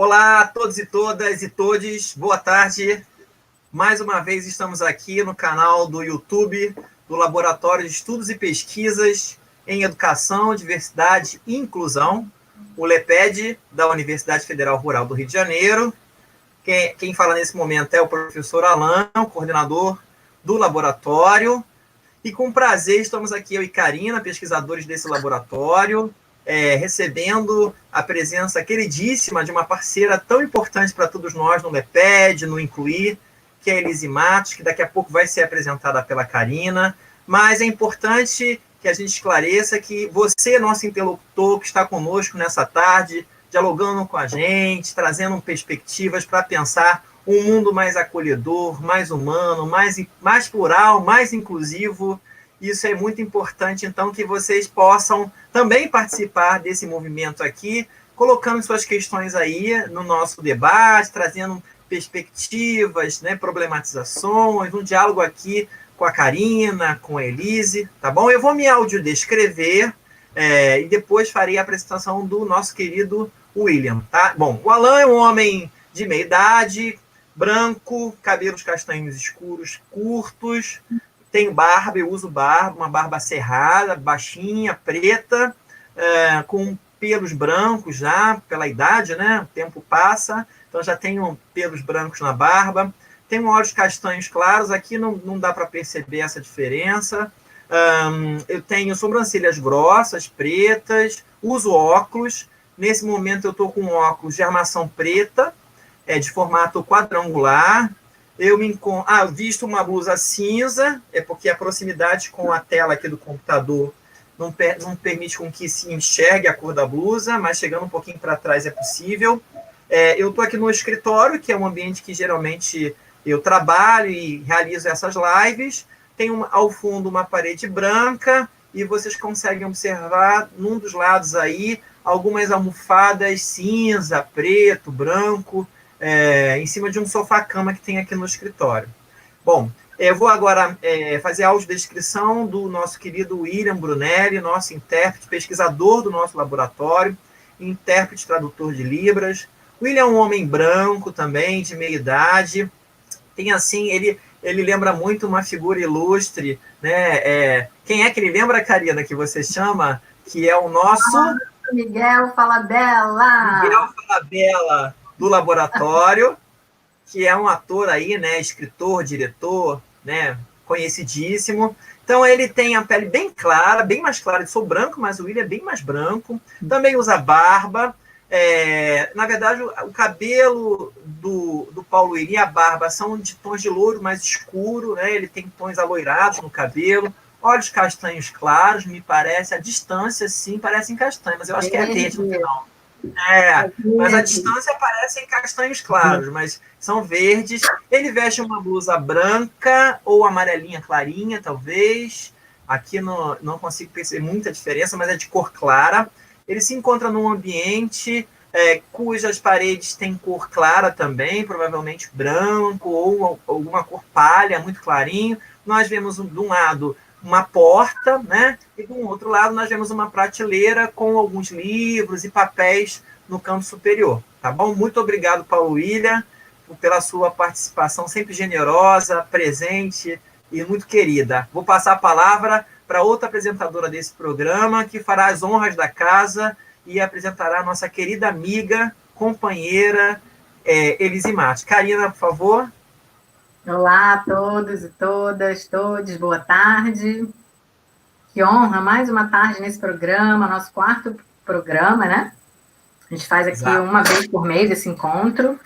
Olá a todos e todas e todes, boa tarde. Mais uma vez estamos aqui no canal do YouTube do Laboratório de Estudos e Pesquisas em Educação, Diversidade e Inclusão, o LEPED, da Universidade Federal Rural do Rio de Janeiro. Quem fala nesse momento é o professor Alan, coordenador do laboratório. E com prazer estamos aqui, eu e Karina, pesquisadores desse laboratório, recebendo a presença queridíssima de uma parceira tão importante para todos nós no LEPED, no Incluir, que é a Elise Matos, que daqui a pouco vai ser apresentada pela Karina. Mas é importante que a gente esclareça que você, nosso interlocutor, que está conosco nessa tarde, dialogando com a gente, trazendo perspectivas para pensar um mundo mais acolhedor, mais humano, mais plural, mais inclusivo. Isso é muito importante, então, que vocês possam também participar desse movimento aqui, colocando suas questões aí no nosso debate, trazendo perspectivas, né, problematizações, um diálogo aqui com a Karina, com a Elise, tá bom? Eu vou me audiodescrever e depois farei a apresentação do nosso querido William, tá? Bom, o Alan é um homem de meia idade, branco, cabelos castanhos escuros, curtos, tem barba, eu uso barba, uma barba cerrada, baixinha, preta, com pelos brancos já, pela idade, né? O tempo passa, então já tenho pelos brancos na barba. Tenho olhos castanhos claros, aqui não dá para perceber essa diferença. Eu tenho sobrancelhas grossas, pretas, uso óculos. Nesse momento eu estou com óculos de armação preta, de formato quadrangular. Eu visto uma blusa cinza, porque a proximidade com a tela aqui do computador não permite com que se enxergue a cor da blusa, mas chegando um pouquinho para trás é possível. Eu estou aqui no escritório, que é um ambiente que geralmente eu trabalho e realizo essas lives. Tem ao fundo uma parede branca e vocês conseguem observar num dos lados aí algumas almofadas cinza, preto, branco, em cima de um sofá-cama que tem aqui no escritório. Bom, eu vou agora fazer a audiodescrição do nosso querido William Brunelli, nosso intérprete, pesquisador do nosso laboratório, intérprete tradutor de Libras. William é um homem branco também, de meia idade. Tem assim, ele lembra muito uma figura ilustre, né? Quem é que ele lembra, Karina, que você chama? Que é o nosso... Miguel Falabella. Miguel Falabella, do laboratório, que é um ator aí, né? Escritor, diretor, né? Conhecidíssimo. Então, ele tem a pele bem clara, bem mais clara. Eu sou branco, mas o William é bem mais branco. Também usa barba. Na verdade, o cabelo do Paulo William e a barba são de tons de louro mais escuro, né? Ele tem tons aloirados no cabelo, olhos castanhos claros, me parece. A distância, sim, parecem castanhos, mas eu acho que é verde no final. Mas a distância parecem castanhos claros, mas são verdes. Ele veste uma blusa branca ou amarelinha clarinha, talvez. Aqui não consigo perceber muita diferença, mas é de cor clara. Ele se encontra num ambiente cujas paredes têm cor clara também, provavelmente branco ou alguma cor palha, muito clarinho. Nós vemos, de um lado, uma porta, né? E do outro lado nós vemos uma prateleira com alguns livros e papéis no canto superior. Tá bom? Muito obrigado, Paulo William, pela sua participação sempre generosa, presente e muito querida. Vou passar a palavra para outra apresentadora desse programa, que fará as honras da casa e apresentará a nossa querida amiga, companheira, Elise Matos. Karina, por favor. Olá a todos e todas, todos, boa tarde. Que honra, mais uma tarde nesse programa, nosso quarto programa, né? A gente faz aqui Exato. Uma vez por mês esse encontro.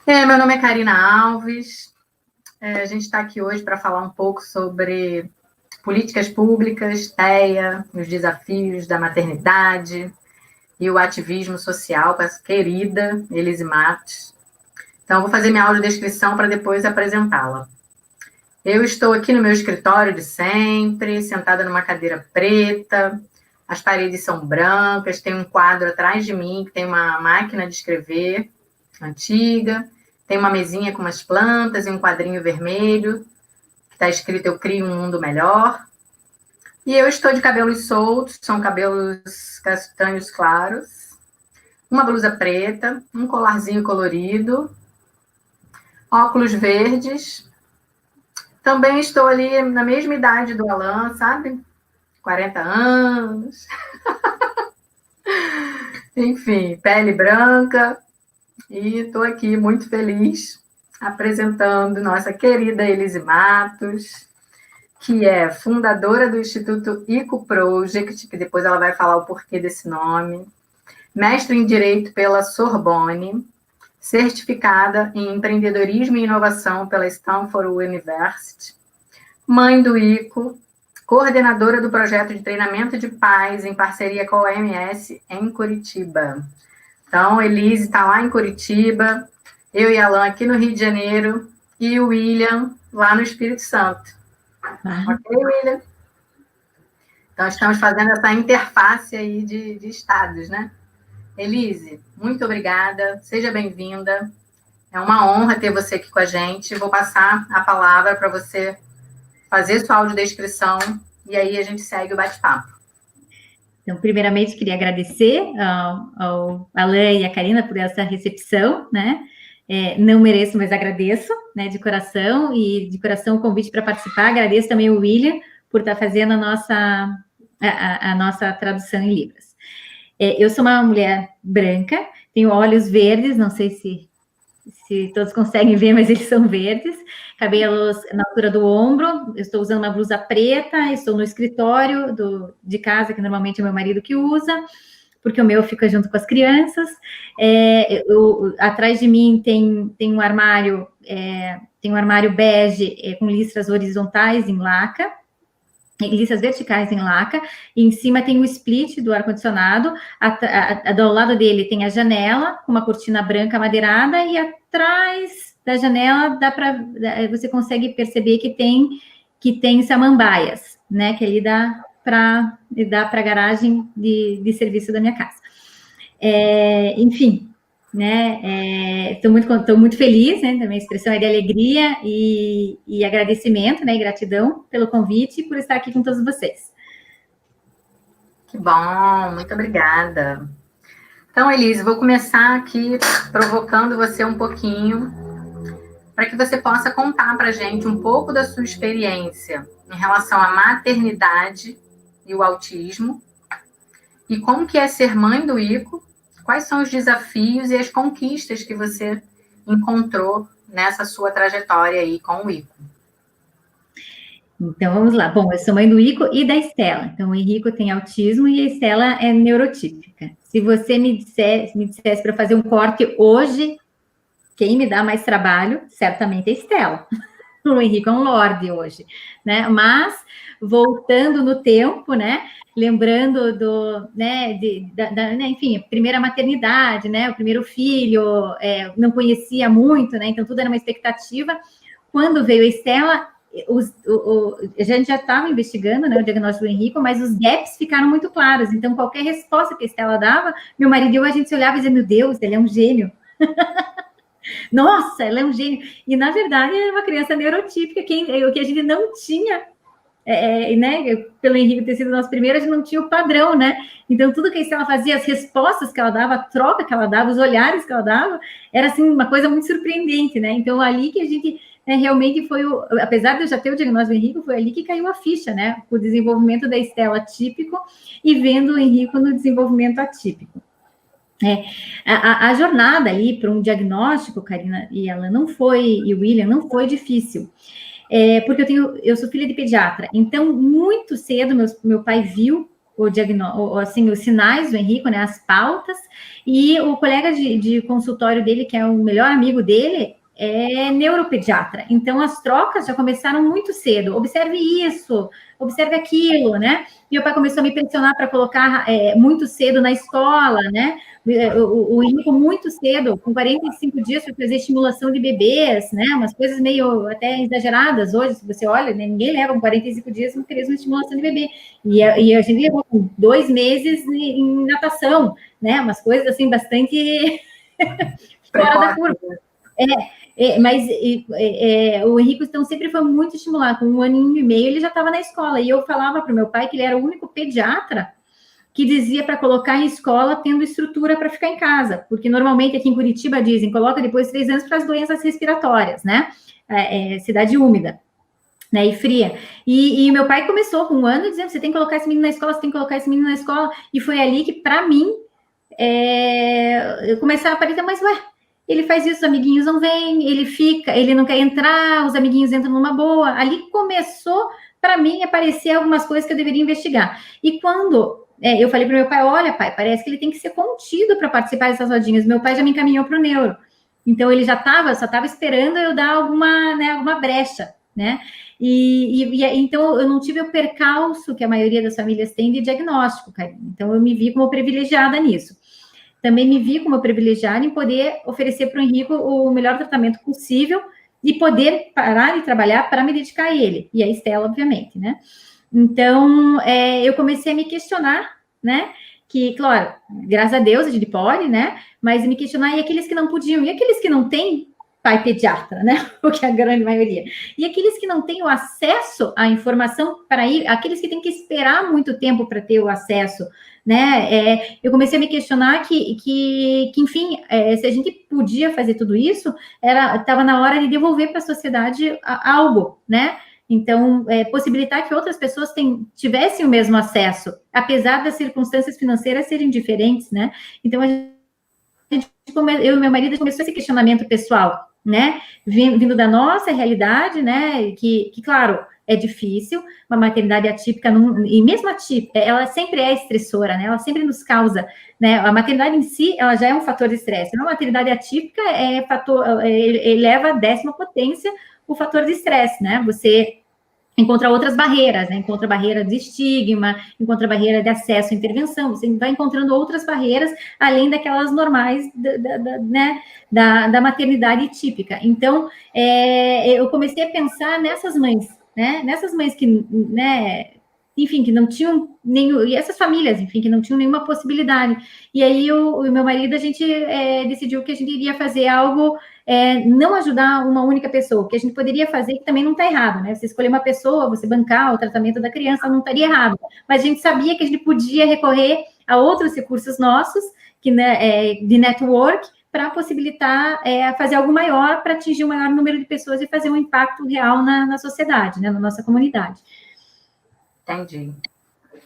Meu nome é Karina Alves. A gente está aqui hoje para falar um pouco sobre políticas públicas, TEA, os desafios da maternidade e o ativismo social com essa querida Elise Matos. Então, vou fazer minha audiodescrição para depois apresentá-la. Eu estou aqui no meu escritório de sempre, sentada numa cadeira preta, as paredes são brancas, tem um quadro atrás de mim que tem uma máquina de escrever antiga, tem uma mesinha com umas plantas e um quadrinho vermelho, que está escrito "Eu crio um mundo melhor". E eu estou de cabelos soltos, são cabelos castanhos claros, uma blusa preta, um colarzinho colorido, óculos verdes. Também estou ali na mesma idade do Alan, sabe? 40 anos. Enfim, pele branca. E estou aqui muito feliz apresentando nossa querida Elise Matos, que é fundadora do Instituto ICO Project, que depois ela vai falar o porquê desse nome, mestre em Direito pela Sorbonne, certificada em Empreendedorismo e Inovação pela Stanford University, mãe do ICO, coordenadora do projeto de treinamento de pais em parceria com a OMS em Curitiba. Então, Elise está lá em Curitiba, eu e Alan aqui no Rio de Janeiro, e o William lá no Espírito Santo. Ok, William? Então, estamos fazendo essa interface aí de estados, né? Elise, muito obrigada, seja bem-vinda. É uma honra ter você aqui com a gente. Vou passar a palavra para você fazer sua audiodescrição e aí a gente segue o bate-papo. Então, primeiramente, queria agradecer ao Alan e à Karina por essa recepção, né? Não mereço, mas agradeço, né, de coração, e de coração o convite para participar. Agradeço também o William por estar fazendo a nossa tradução em Libras. Eu sou uma mulher branca, tenho olhos verdes, não sei se todos conseguem ver, mas eles são verdes, cabelos na altura do ombro, eu estou usando uma blusa preta, estou no escritório de casa, que normalmente é meu marido que usa, porque o meu fica junto com as crianças. Atrás de mim tem um armário bege com listras horizontais em laca, listras verticais em laca, e em cima tem o split do ar-condicionado, ao lado dele tem a janela, com uma cortina branca madeirada, e atrás da janela você consegue perceber que tem samambaias, né, que ali dá para a garagem de serviço da minha casa. Enfim, né, estou muito feliz, né, também a expressão é de alegria e agradecimento, né, e gratidão pelo convite e por estar aqui com todos vocês. Que bom, muito obrigada. Então, Elise, vou começar aqui provocando você um pouquinho, para que você possa contar para a gente um pouco da sua experiência em relação à maternidade e o autismo, e como que é ser mãe do ICO. Quais são os desafios e as conquistas que você encontrou nessa sua trajetória aí com o ICO? Então, vamos lá. Bom, eu sou mãe do Ico e da Estela. Então, o Henrico tem autismo e a Estela é neurotípica. Se você me dissesse para fazer um corte hoje, quem me dá mais trabalho, certamente é a Estela. O Henrico é um lorde hoje, né? Mas, voltando no tempo, né? Lembrando enfim, a primeira maternidade, né? O primeiro filho, não conhecia muito, né? Então, tudo era uma expectativa. Quando veio a Estela, a gente já estava investigando, né, o diagnóstico do Henrico, mas os gaps ficaram muito claros. Então, qualquer resposta que a Estela dava, meu marido e eu, a gente se olhava e dizia, meu Deus, ele é um gênio. Nossa, ela é um gênio. E, na verdade, é uma criança neurotípica, o que a gente não tinha, né, pelo Henrique ter sido nosso primeiro, a gente não tinha o padrão, né? Então, tudo que a Estela fazia, as respostas que ela dava, a troca que ela dava, os olhares que ela dava, era, assim, uma coisa muito surpreendente, né? Então, ali que a gente... realmente foi apesar de eu já ter o diagnóstico do Henrico, foi ali que caiu a ficha, né? O desenvolvimento da Estela típico e vendo o Henrico no desenvolvimento atípico. A jornada ali para um diagnóstico, Karina e ela e o William, não foi difícil. Porque eu sou filha de pediatra, então muito cedo meu pai viu o diagnóstico, assim, os sinais do Henrico, né? As pautas, e o colega de consultório dele, que é o melhor amigo dele, é neuropediatra. Então, as trocas já começaram muito cedo. Observe isso, observe aquilo, né? Meu pai começou a me pressionar para colocar muito cedo na escola, né? O Henrico muito cedo, com 45 dias, para fazer estimulação de bebês, né? Umas coisas meio até exageradas hoje, se você olha, né? Ninguém leva com 45 dias uma estimulação de bebê. E a gente levou com 2 meses em natação, né? Umas coisas, assim, bastante fora da curva. Mas o Henrico, então, sempre foi muito estimulado. Com 1 ano e meio, ele já estava na escola. E eu falava para o meu pai que ele era o único pediatra que dizia para colocar em escola tendo estrutura para ficar em casa, porque normalmente aqui em Curitiba dizem, coloca depois de 3 anos para as doenças respiratórias, né? Cidade úmida, né, e fria. E meu pai começou com 1 ano dizendo, você tem que colocar esse menino na escola, você tem que colocar esse menino na escola, e foi ali que, para mim, eu começava a aparecer, mas ué, ele faz isso, os amiguinhos não vêm, ele fica, ele não quer entrar, os amiguinhos entram numa boa. Ali começou, para mim, aparecer algumas coisas que eu deveria investigar. E quando eu falei para meu pai, olha, pai, parece que ele tem que ser contido para participar dessas rodinhas. Meu pai já me encaminhou para o neuro. Então, ele só estava esperando eu dar alguma brecha, né? Então, eu não tive o percalço que a maioria das famílias tem de diagnóstico, Karine. Então, eu me vi como privilegiada nisso. Também me vi como privilegiada em poder oferecer para o Henrico o melhor tratamento possível e poder parar de trabalhar para me dedicar a ele. E a Estela, obviamente, né? Então, eu comecei a me questionar, né? Que, claro, graças a Deus a gente pode, né? Mas me questionar, e aqueles que não podiam? E aqueles que não têm pai pediatra, né? Porque é a grande maioria. E aqueles que não têm o acesso à informação para ir, aqueles que têm que esperar muito tempo para ter o acesso, né? Eu comecei a me questionar que enfim, se a gente podia fazer tudo isso, estava na hora de devolver para a sociedade algo, né? Então, possibilitar que outras pessoas tivessem o mesmo acesso, apesar das circunstâncias financeiras serem diferentes, né? Então, eu e meu marido começou esse questionamento pessoal, né? Vindo da nossa realidade, né? Que claro, é difícil, uma maternidade atípica, e mesmo atípica, ela sempre é estressora, né? Ela sempre nos causa, né? A maternidade em si, ela já é um fator de estresse. Uma maternidade atípica eleva a 10ª potência o fator de estresse, né? Você encontra outras barreiras, né? Encontra barreira de estigma, encontra barreira de acesso à intervenção, você vai encontrando outras barreiras, além daquelas normais da maternidade típica. Então, eu comecei a pensar nessas mães, né? Nessas mães que, né, enfim, que não tinham nenhum, e essas famílias, enfim, que não tinham nenhuma possibilidade. E aí, o meu marido, a gente decidiu que a gente iria fazer algo, não ajudar uma única pessoa, o que a gente poderia fazer, que também não está errado, né? Você escolher uma pessoa, você bancar o tratamento da criança, não estaria errado. Mas a gente sabia que a gente podia recorrer a outros recursos nossos, de network, para possibilitar fazer algo maior, para atingir um maior número de pessoas e fazer um impacto real na sociedade, né? Na nossa comunidade. Entendi.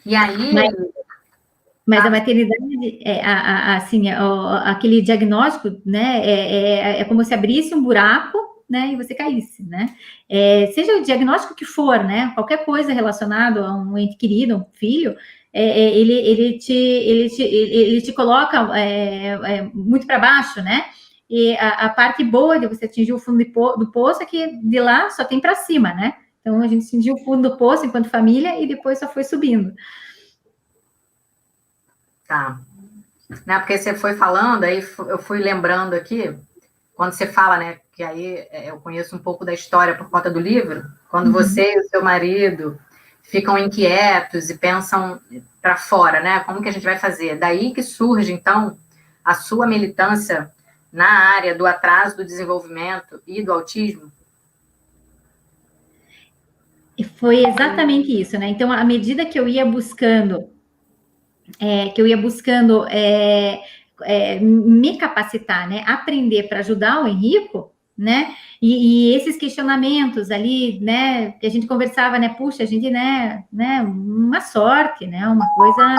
E aí... Mas a maternidade, assim, aquele diagnóstico, né, é como se abrisse um buraco, né, e você caísse, né? Seja o diagnóstico que for, né, qualquer coisa relacionada a um ente querido, um filho, ele te coloca muito para baixo, né? E a parte boa de você atingir o fundo do poço é que de lá só tem para cima, né? Então a gente atingiu o fundo do poço enquanto família e depois só foi subindo. Tá. Não, porque você foi falando, aí eu fui lembrando aqui, quando você fala, né, que aí eu conheço um pouco da história por conta do livro, quando você e o seu marido ficam inquietos e pensam para fora, né, como que a gente vai fazer? Daí que surge, então, a sua militância na área do atraso do desenvolvimento e do autismo? E foi exatamente isso, né? Então, à medida que eu ia buscando me capacitar, né, aprender para ajudar o Henrico, né, e esses questionamentos ali, né, que a gente conversava, né, puxa, a gente, né, uma sorte, né, uma coisa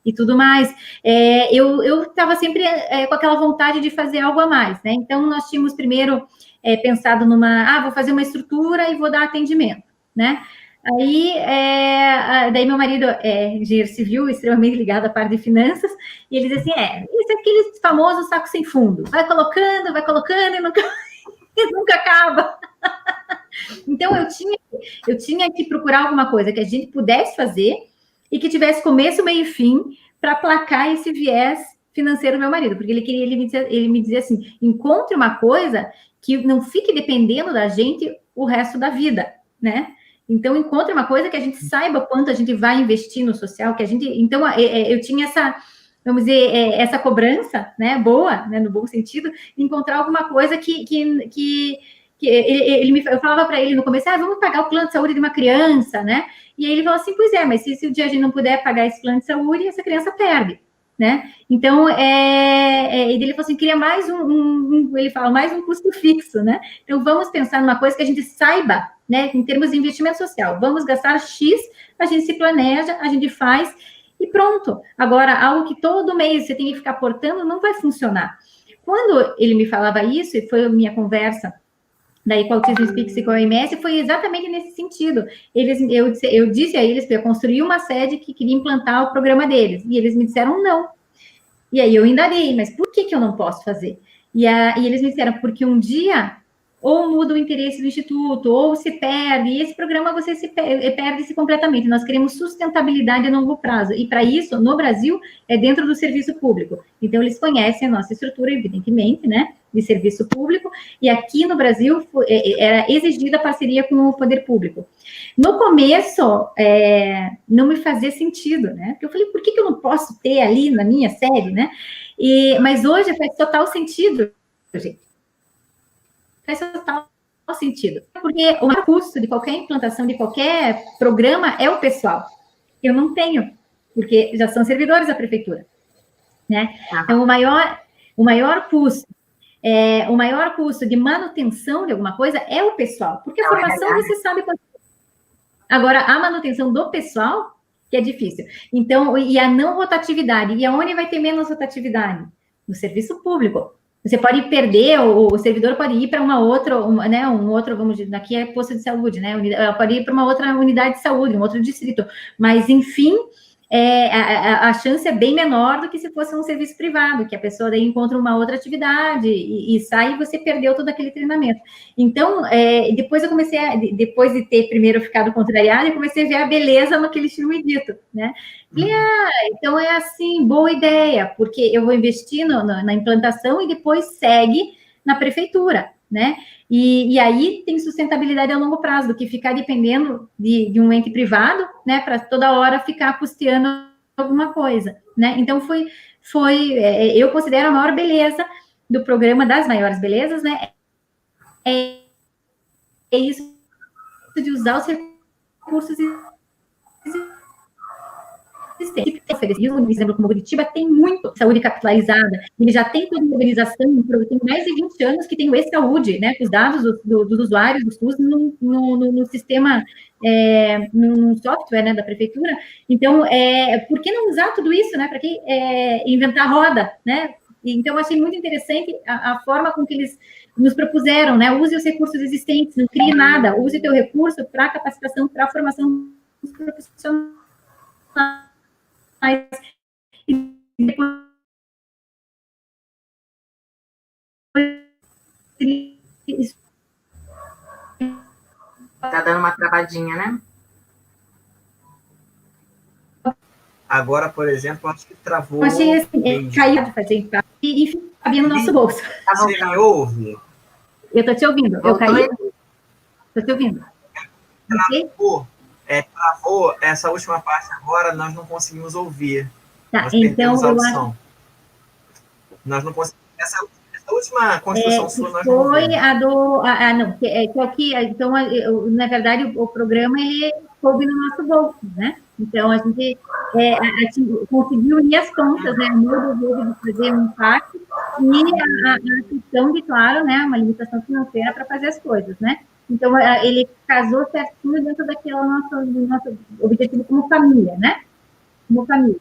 e tudo mais, eu estava sempre com aquela vontade de fazer algo a mais, né, então nós tínhamos primeiro pensado vou fazer uma estrutura e vou dar atendimento, né. Aí, daí meu marido é engenheiro civil, extremamente ligado à parte de finanças, e ele diz assim, isso é aquele famoso saco sem fundo, vai colocando e nunca acaba. Então, eu tinha que procurar alguma coisa que a gente pudesse fazer e que tivesse começo, meio e fim, para aplacar esse viés financeiro do meu marido, porque ele me dizia assim, encontre uma coisa que não fique dependendo da gente o resto da vida, né? Então, encontre uma coisa que a gente saiba quanto a gente vai investir no social, que a gente... Então, eu tinha essa, vamos dizer, essa cobrança, né, boa, né, no bom sentido, de encontrar alguma coisa que que eu falava para ele no começo, vamos pagar o plano de saúde de uma criança, né? E aí ele falou assim, pois é, mas se o dia a gente não puder pagar esse plano de saúde, essa criança perde, né? Então, ele falou assim, queria mais ele fala, mais um custo fixo, né? Então, vamos pensar numa coisa que a gente saiba, né? Em termos de investimento social, vamos gastar X, a gente se planeja, a gente faz e pronto. Agora, algo que todo mês você tem que ficar portando, não vai funcionar. Quando ele me falava isso, e foi a minha conversa daí com o Autism Speaks e com a OMS, foi exatamente nesse sentido. Eu disse a eles que eu construí uma sede que queria implantar o programa deles, e eles me disseram não. E aí eu indaguei, mas por que eu não posso fazer? E eles me disseram, porque um dia ou muda o interesse do Instituto, ou se perde, e esse programa você perde-se completamente. Nós queremos sustentabilidade a longo prazo, e para isso, no Brasil, é dentro do serviço público. Então, eles conhecem a nossa estrutura, evidentemente, né, de serviço público, e aqui no Brasil era exigida a parceria com o poder público. No começo, não me fazia sentido, né, porque eu falei, por que eu não posso ter ali na minha série, né, mas hoje faz total sentido, gente. Faz total sentido. Porque o maior custo de qualquer implantação, de qualquer programa, é o pessoal. Eu não tenho, porque já são servidores da prefeitura, né? Então, o maior custo de manutenção de alguma coisa é o pessoal, porque a formação você sabe quanto. Agora, a manutenção do pessoal, que é difícil. Então, e a não rotatividade. E aonde vai ter menos rotatividade? No serviço público. Você pode perder, o servidor pode ir para uma outra, né, vamos dizer, aqui é posto de saúde, né, pode ir para uma outra unidade de saúde, um outro distrito, mas, enfim, a chance é bem menor do que se fosse um serviço privado, que a pessoa daí encontra uma outra atividade e sai e você perdeu todo aquele treinamento. Então, depois eu comecei, depois de ter primeiro ficado contrariada, eu comecei a ver a beleza no que eles tinham me dito, né? Falei, então é assim, boa ideia, porque eu vou investir na implantação e depois segue na prefeitura, né? E aí tem sustentabilidade a longo prazo, do que ficar dependendo de um ente privado, né, para toda hora ficar custeando alguma coisa, né? Então, eu considero a maior beleza do programa, das maiores belezas, né? É isso de usar os recursos existentes. Um exemplo como Curitiba tem muito saúde capitalizada, ele já tem toda uma organização, tem mais de 20 anos que tem o e-saúde, né, os dados dos usuários, dos SUS, no sistema, no software, né, da prefeitura. Então, por que não usar tudo isso, né, para que inventar roda, né? Então, eu achei muito interessante a forma com que eles nos propuseram, né, use os recursos existentes, não crie nada, use o teu recurso para capacitação, para a formação dos profissionais. E depois tá dando uma travadinha, né? Agora, por exemplo, acho que travou. Achei assim, caiu de fazer e cabia no nosso bolso. Você me ouve? Eu tô te ouvindo. Eu caí? Tô te ouvindo. Travou essa última parte agora, nós não conseguimos ouvir. Tá, nós então perdemos a audição. Nós não conseguimos. Essa última construção sua, nós não foi a do. Não, que aqui, então, na verdade, o programa ele coube no nosso bolso, né? Então, a gente conseguiu unir as pontas, né? O meu desejo de fazer um impacto e a questão de, claro, né, uma limitação financeira para fazer as coisas, né? Então, ele casou certinho dentro daquele nosso objetivo como família, né? Como família.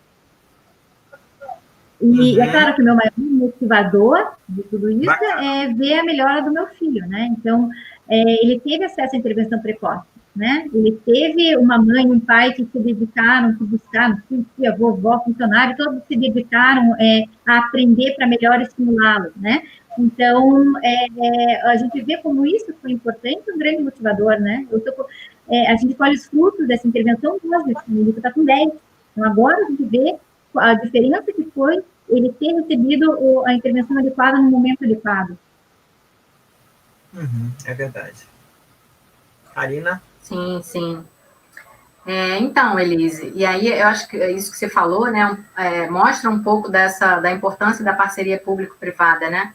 E é claro que o meu maior motivador de tudo isso é ver a melhora do meu filho, né? Então, ele teve acesso à intervenção precoce, né? Ele teve uma mãe e um pai que se dedicaram, que buscaram, tia, vovó, funcionário, todos se dedicaram a aprender para melhor estimulá-lo, né? Então, a gente vê como isso foi importante, um grande motivador, né? A gente colhe os frutos dessa intervenção hoje, o menino está com 10. Então, agora a gente vê a diferença que foi ele ter recebido a intervenção adequada no momento adequado. É verdade. Karina? Sim, sim. Então, Elise, e aí eu acho que isso que você falou, né, mostra um pouco da importância da parceria público-privada, né,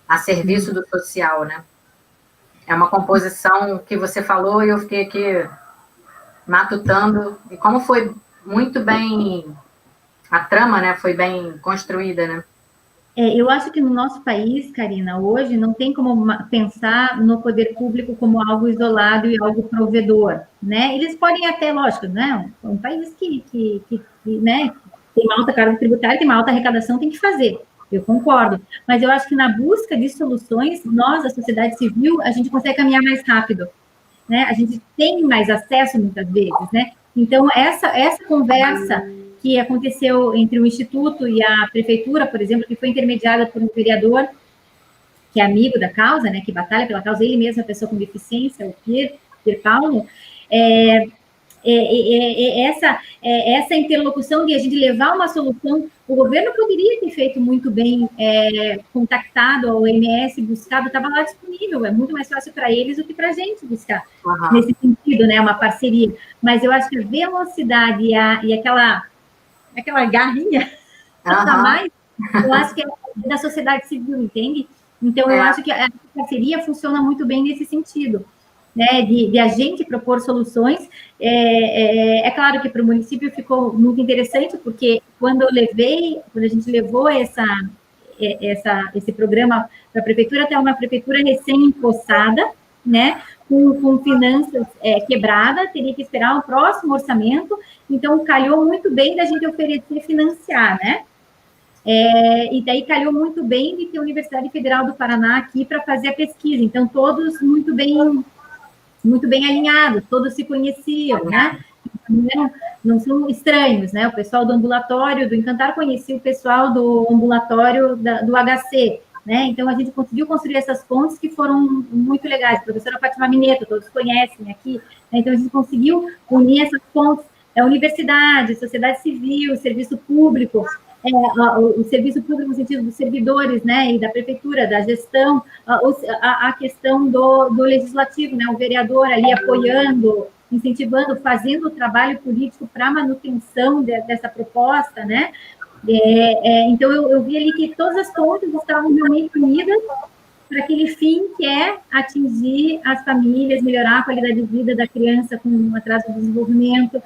a serviço do social, né. É uma composição que você falou e eu fiquei aqui matutando. E como foi muito bem... A trama, né, foi bem construída, né? Eu acho que no nosso país, Karina, hoje não tem como pensar no poder público como algo isolado e algo provedor, né? Eles podem até, lógico, né? Um país que né, tem uma alta carga tributária, tem uma alta arrecadação, tem que fazer. Eu concordo. Mas eu acho que na busca de soluções, nós, a sociedade civil, a gente consegue caminhar mais rápido, né? A gente tem mais acesso muitas vezes, né? Então, essa conversa que aconteceu entre o Instituto e a Prefeitura, por exemplo, que foi intermediada por um vereador que é amigo da causa, né, que batalha pela causa, ele mesmo é pessoa com deficiência, o Pier Paulo, essa interlocução de a gente levar uma solução, o governo poderia ter feito muito bem, contactado a OMS, buscado, estava lá disponível, é muito mais fácil para eles do que para a gente buscar, nesse sentido, né, uma parceria. Mas eu acho que a velocidade e aquela garrinha a mais, eu acho que é da sociedade civil, entende? Então, eu acho que a parceria funciona muito bem nesse sentido, né, de a gente propor soluções. É claro que para o município ficou muito interessante, porque quando a gente levou esse programa para a prefeitura, até uma prefeitura recém-empossada, né, com finanças quebradas, teria que esperar o próximo orçamento, então calhou muito bem da gente oferecer financiar, né? E daí calhou muito bem de ter a Universidade Federal do Paraná aqui para fazer a pesquisa, então todos muito bem alinhados, todos se conheciam, né? Não são estranhos, né? O pessoal do ambulatório do Encantar conhecia o pessoal do ambulatório do HC, né? Então, a gente conseguiu construir essas pontes que foram muito legais. A professora Fátima Mineto, todos conhecem aqui, né? Então, a gente conseguiu unir essas pontes, a universidade, sociedade civil, serviço público, o serviço público no sentido dos servidores, né, e da prefeitura, da gestão, a questão do legislativo, né, o vereador ali apoiando, incentivando, fazendo o trabalho político para a manutenção dessa proposta, né. Então, eu vi ali que todas as pontas estavam realmente unidas para aquele fim que é atingir as famílias, melhorar a qualidade de vida da criança com atraso de desenvolvimento,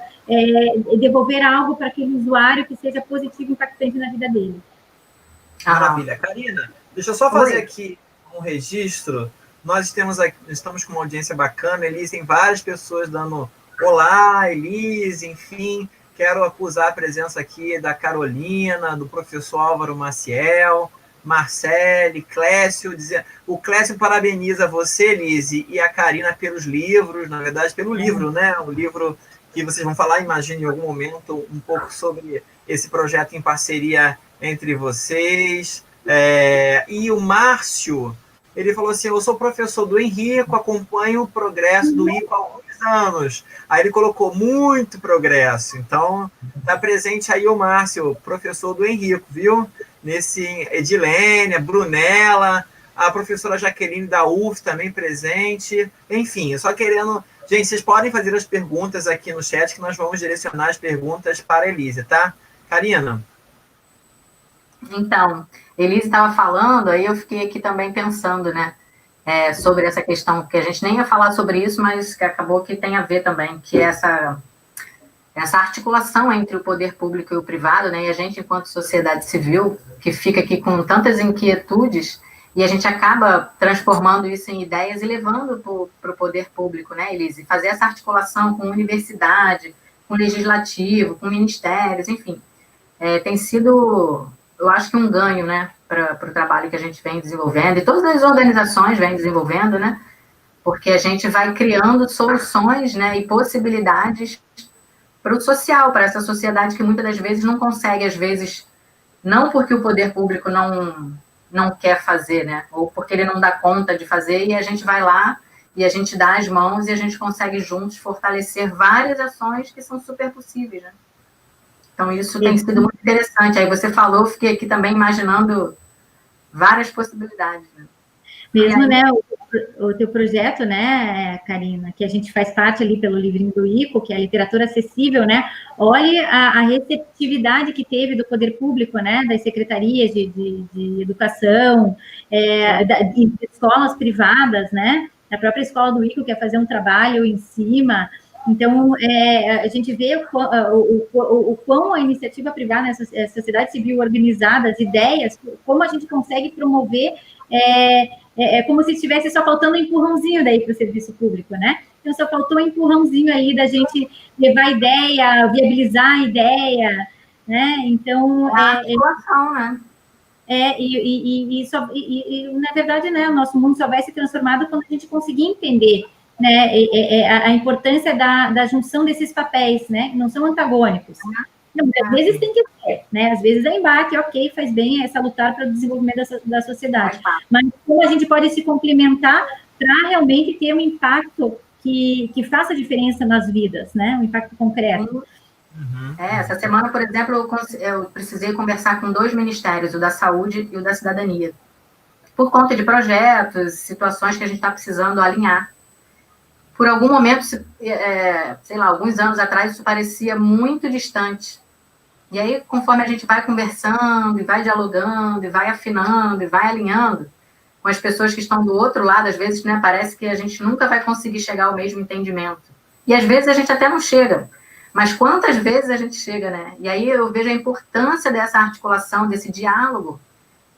devolver algo para aquele usuário que seja positivo e impactante na vida dele. Maravilha. Karina, deixa eu só fazer aqui um registro. Nós estamos com uma audiência bacana, Elise, tem várias pessoas dando olá, Elise, enfim. Quero acusar a presença aqui da Carolina, do professor Álvaro Maciel, Marcele, Clécio, o Clécio parabeniza você, Elise, e a Karina pelos livros, na verdade, pelo livro, né? O livro que vocês vão falar, imagino, em algum momento, um pouco sobre esse projeto em parceria entre vocês. E o Márcio, ele falou assim, eu sou professor do Henrico, acompanho o progresso do ICO há alguns anos. Aí ele colocou muito progresso. Então, está presente aí o Márcio, professor do Henrico, viu? Nesse Edilênia, Brunella, a professora Jaqueline da UF também presente. Enfim, só querendo... Gente, vocês podem fazer as perguntas aqui no chat, que nós vamos direcionar as perguntas para a Elise, tá? Karina? Então, Elise estava falando, aí eu fiquei aqui também pensando, né, sobre essa questão, que a gente nem ia falar sobre isso, mas que acabou que tem a ver também, que é essa articulação entre o poder público e o privado, né, e a gente, enquanto sociedade civil, que fica aqui com tantas inquietudes, e a gente acaba transformando isso em ideias e levando para o poder público, né, Elise? Fazer essa articulação com universidade, com legislativo, com ministérios, enfim. Tem sido, eu acho que um ganho, né, para o trabalho que a gente vem desenvolvendo, e todas as organizações vêm desenvolvendo, né, porque a gente vai criando soluções, né, e possibilidades para o social, para essa sociedade que muitas das vezes não consegue, às vezes, não porque o poder público não quer fazer, né, ou porque ele não dá conta de fazer, e a gente vai lá e a gente dá as mãos e a gente consegue juntos fortalecer várias ações que são super possíveis, né. Então, isso tem sido muito interessante. Aí você falou, fiquei aqui também imaginando várias possibilidades, né. Mesmo, né, o teu projeto, né, Karina, que a gente faz parte ali pelo livrinho do ICO, que é a literatura acessível, né, olhe a receptividade que teve do poder público, né, das secretarias de educação, de escolas privadas, né, A própria escola do ICO quer fazer um trabalho em cima. Então, a gente vê o quão a iniciativa privada, a sociedade civil organizada, as ideias, como a gente consegue promover, como se estivesse só faltando um empurrãozinho daí para o serviço público, né? Então, só faltou um empurrãozinho aí da gente levar a ideia, viabilizar a ideia, né? Então... a articulação, né? Na verdade, né, o nosso mundo só vai ser transformado quando a gente conseguir entender, né, a importância da junção desses papéis, né, que não são antagônicos. Não, às vezes tem que ser, né, às vezes é embate, ok, faz bem essa lutar para o desenvolvimento da sociedade, mas como a gente pode se complementar para realmente ter um impacto que faça diferença nas vidas, né, um impacto concreto. Essa semana, por exemplo, eu precisei conversar com 2 ministérios, o da Saúde e o da Cidadania, por conta de projetos, situações que a gente está precisando alinhar. Por algum momento, sei lá, alguns anos atrás, isso parecia muito distante. E aí, conforme a gente vai conversando, e vai dialogando, e vai afinando, e vai alinhando com as pessoas que estão do outro lado, às vezes, né, parece que a gente nunca vai conseguir chegar ao mesmo entendimento. E às vezes a gente até não chega. Mas quantas vezes a gente chega, né? E aí eu vejo a importância dessa articulação, desse diálogo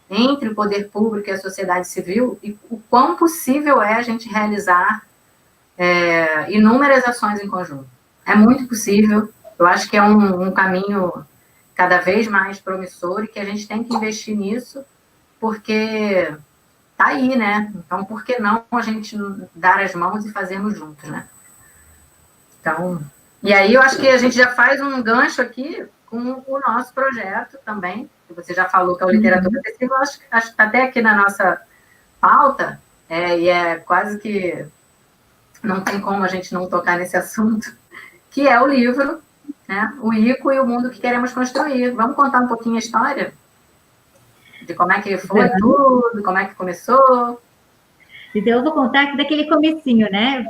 entre o poder público e a sociedade civil e o quão possível é a gente realizar inúmeras ações em conjunto. É muito possível. Eu acho que é um caminho cada vez mais promissor e que a gente tem que investir nisso porque tá aí, né? Então, por que não a gente dar as mãos e fazermos juntos, né? Então... E aí eu acho que a gente já faz um gancho aqui com o nosso projeto também, que você já falou que é o Literatura Acessível, acho que está até aqui na nossa pauta, e é quase que não tem como a gente não tocar nesse assunto, que é o livro, né, o ICO e o Mundo que Queremos Construir. Vamos contar um pouquinho a história? De como é que foi tudo, como é que começou... Então, eu vou contar aqui daquele comecinho, né?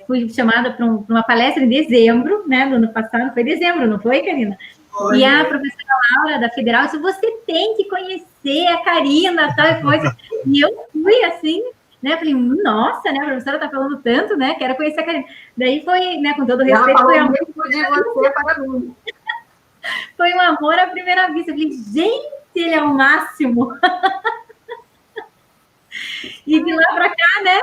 Fui chamada para uma palestra em dezembro, né? No ano passado, foi dezembro, não foi, Karina? Foi, e a professora Laura, da Federal, disse, você tem que conhecer a Karina, tal coisa. E eu fui, assim, né? Falei, nossa, né? A professora está falando tanto, né? Quero conhecer a Karina. Daí foi, né? Com todo o respeito, foi amor de você para mim. Foi um amor à primeira vista. Eu falei, gente, ele é o máximo. E de lá para cá, né?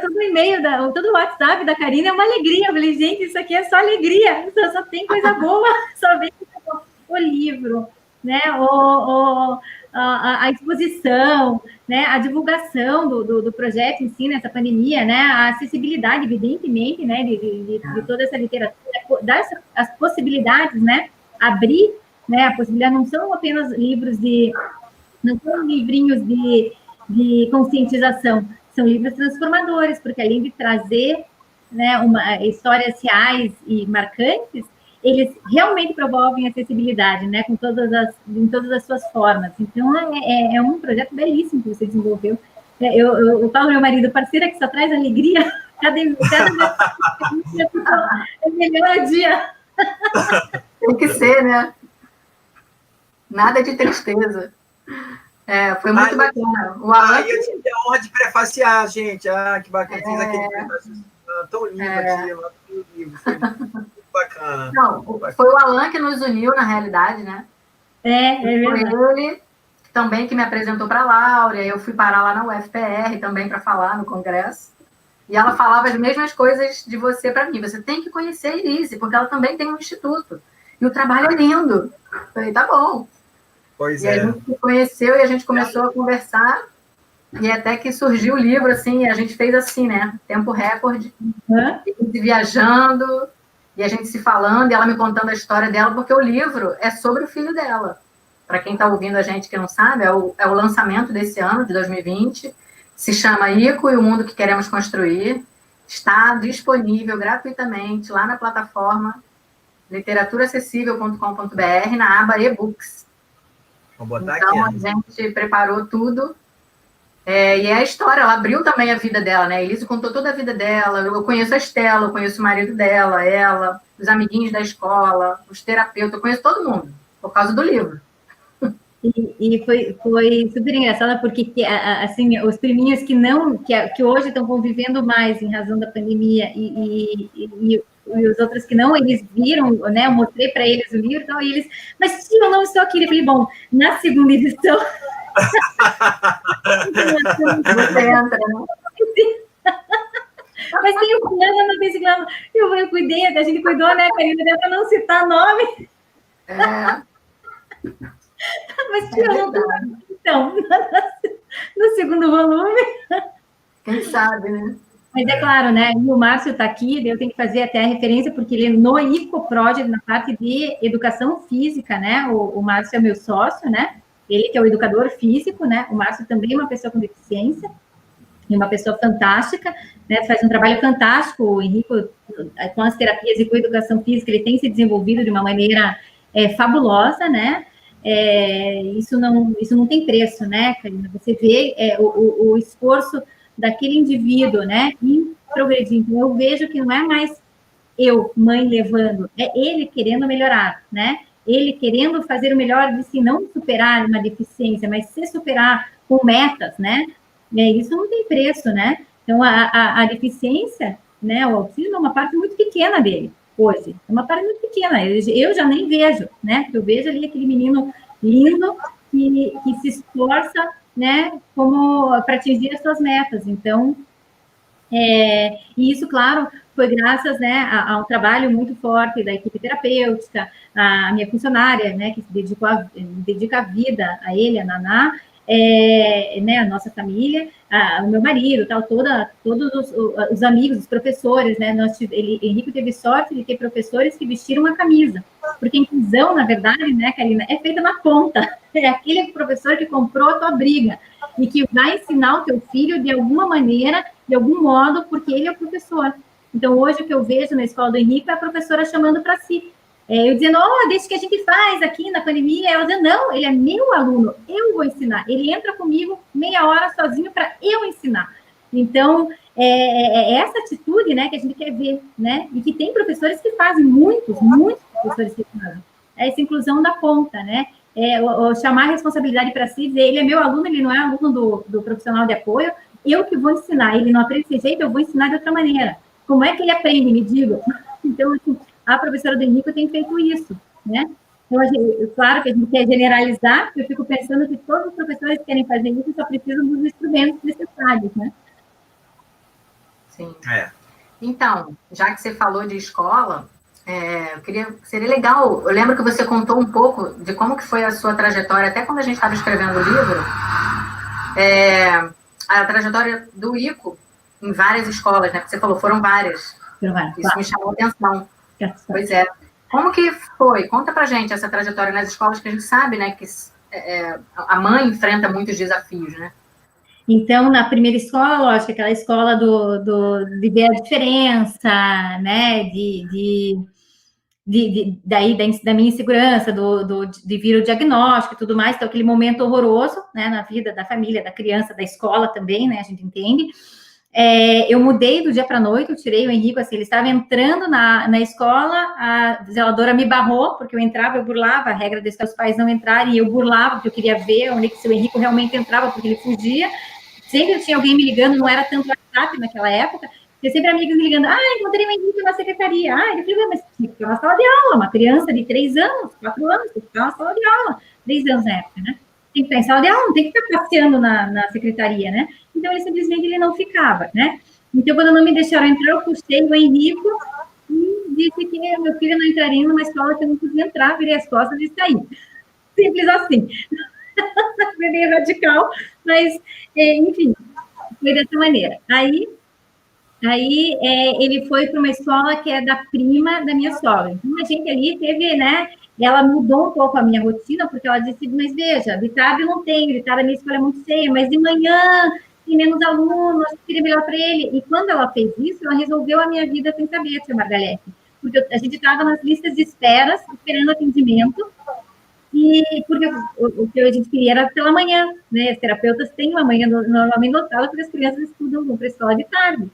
Todo o e-mail, todo o WhatsApp da Karina é uma alegria. Eu falei, gente, isso aqui é só alegria, só tem coisa boa, só vem o livro, né? A exposição, né? A divulgação do projeto em si, nessa pandemia, né? A acessibilidade, evidentemente, né? De toda essa literatura, dar as possibilidades, né? Abrir, né? A possibilidade não são apenas livros não são livrinhos de conscientização, são livros transformadores, porque além de trazer, né, histórias reais e marcantes, eles realmente promovem acessibilidade, né, em todas as suas formas. Então, é um projeto belíssimo que você desenvolveu. Eu falo meu marido, parceira que só traz alegria, cada vez é melhor o dia. Tem que ser, né? Nada de tristeza. Foi muito bacana. Eu tive a honra de prefaciar, gente. Que bacana. Fiz aquele prefácio tão lindo aqui. Foi muito bacana. Não, foi o Alan que nos uniu, na realidade, né? Foi ele também que me apresentou para a Laura. Eu fui parar lá na UFPR também para falar no congresso. E ela falava as mesmas coisas de você para mim. Você tem que conhecer a Elise, porque ela também tem um instituto. E o trabalho é lindo. Eu falei, tá bom. Pois e a gente se conheceu e a gente começou a conversar e até que surgiu o livro, assim, e a gente fez assim, né? Tempo recorde. Viajando e a gente se falando e ela me contando a história dela, porque o livro é sobre o filho dela. Para quem está ouvindo a gente que não sabe, é o lançamento desse ano, de 2020. Se chama ICO e o Mundo que Queremos Construir. Está disponível gratuitamente lá na plataforma literaturaacessível.com.br, na aba e-books. Então, a gente preparou tudo. E é a história, ela abriu também a vida dela, né? A Elise contou toda a vida dela. Eu conheço a Estela, eu conheço o marido dela, ela, os amiguinhos da escola, os terapeutas, eu conheço todo mundo, por causa do livro. E foi super engraçado, porque, assim, os priminhos que hoje estão convivendo mais em razão da pandemia e os outros que não, eles viram, né, eu mostrei para eles o livro, então eles, mas sim, eu não estou aqui. Eu falei, bom, na segunda edição... Você entra, né? Mas tem o plano, não tem plano. Eu cuidei, a gente cuidou, né, Karina, para não citar nome. É. Mas tia, eu não tô... Então, no segundo volume. Quem sabe, né? Mas é claro, né? E o Márcio está aqui, eu tenho que fazer até a referência, porque ele no ICOPROD, na parte de educação física, né? O Márcio é meu sócio, né? Ele que é o educador físico, né? O Márcio também é uma pessoa com deficiência, e uma pessoa fantástica, né? Faz um trabalho fantástico, o Henrico, com as terapias e com a educação física, ele tem se desenvolvido de uma maneira fabulosa, né? Isso não tem preço, né, Karina? Você vê o esforço daquele indivíduo, né, em progredir. Então, eu vejo que não é mais eu, mãe, levando, é ele querendo melhorar, né? Ele querendo fazer o melhor de si, não superar uma deficiência, mas se superar com metas, né? Isso não tem preço, né? Então, a deficiência, né, o autismo é uma parte muito pequena dele, hoje. É uma parte muito pequena, eu já nem vejo, né? Porque eu vejo ali aquele menino lindo que se esforça, né, para atingir as suas metas. Então, e isso, claro, foi graças, né, a um trabalho muito forte da equipe terapêutica, a minha funcionária, né, que se dedica a vida a ele, a Naná, né, a nossa família, o meu marido, tal, todos os amigos, os professores, né, Henrique teve sorte de ter professores que vestiram a camisa, porque a inclusão, na verdade, né, Karina, é feita na ponta, é aquele professor que comprou a tua briga, e que vai ensinar o teu filho de alguma maneira, de algum modo, porque ele é o professor. Então, hoje, o que eu vejo na escola do Henrique é a professora chamando para si. Eu dizendo, deixa que a gente faz aqui na pandemia. Ela dizendo, não, ele é meu aluno, eu vou ensinar. Ele entra comigo meia hora sozinho para eu ensinar. Então, essa atitude, né, que a gente quer ver, né? E que tem professores que fazem, muitos professores que fazem. Essa inclusão da ponta, né? Chamar a responsabilidade para si, dizer, ele é meu aluno, ele não é aluno do profissional de apoio, eu que vou ensinar, ele não aprende desse jeito, eu vou ensinar de outra maneira. Como é que ele aprende, me diga? Então, assim, a professora do Henrique tem feito isso, né? Então, claro que a gente quer generalizar, eu fico pensando que todos os professores que querem fazer isso só precisam dos instrumentos necessários, né? Sim. Então, já que você falou de escola, seria legal, eu lembro que você contou um pouco de como que foi a sua trajetória, até quando a gente estava escrevendo o livro, a trajetória do ICO em várias escolas, né? Porque você falou, foram várias. Isso me chamou a atenção. Pois é. Como que foi? Conta pra gente essa trajetória nas escolas, que a gente sabe, né, que a mãe enfrenta muitos desafios, né? Então, na primeira escola, lógico, aquela escola de ver a diferença, né, da minha insegurança, de vir o diagnóstico e tudo mais, então aquele momento horroroso, né, na vida da família, da criança, da escola também, né, a gente entende. Eu mudei do dia para a noite, eu tirei o Henrique, assim, ele estava entrando na escola, a zeladora me barrou, porque eu entrava, eu burlava a regra de que os pais não entrarem, e eu burlava, porque eu queria ver onde que o Henrique realmente entrava, porque ele fugia. Sempre tinha alguém me ligando, não era tanto WhatsApp naquela época, tinha sempre amigos me ligando, encontrei o Henrique na secretaria. Ele falou, mas tinha que ficar na sala de aula, uma criança de 3 anos, 4 anos, tem que ficar na sala de aula, 3 anos na época, né? Tem que ficar em sala de aula, não tem que ficar passeando na secretaria, né? Então, ele não ficava, né? Então, quando não me deixaram entrar, eu puxei o Henrique e disse que meu filho não entraria numa escola que eu não podia entrar, virei as costas e saí. Simples assim. Foi meio radical, mas, enfim, foi dessa maneira. Aí ele foi para uma escola que é da prima da minha sogra. Então, a gente ali teve, né? Ela mudou um pouco a minha rotina, porque ela disse, mas veja, de tarde eu não tenho, de tarde a minha escola é muito cheia, mas de manhã tem menos alunos, seria melhor para ele. E quando ela fez isso, ela resolveu a minha vida sem saber, tia Margarete. Porque a gente estava nas listas de esperas, esperando atendimento, e porque o que a gente queria era pela manhã, né? Os terapeutas têm uma manhã normalmente lotada, porque as crianças estudam para a escola de tarde.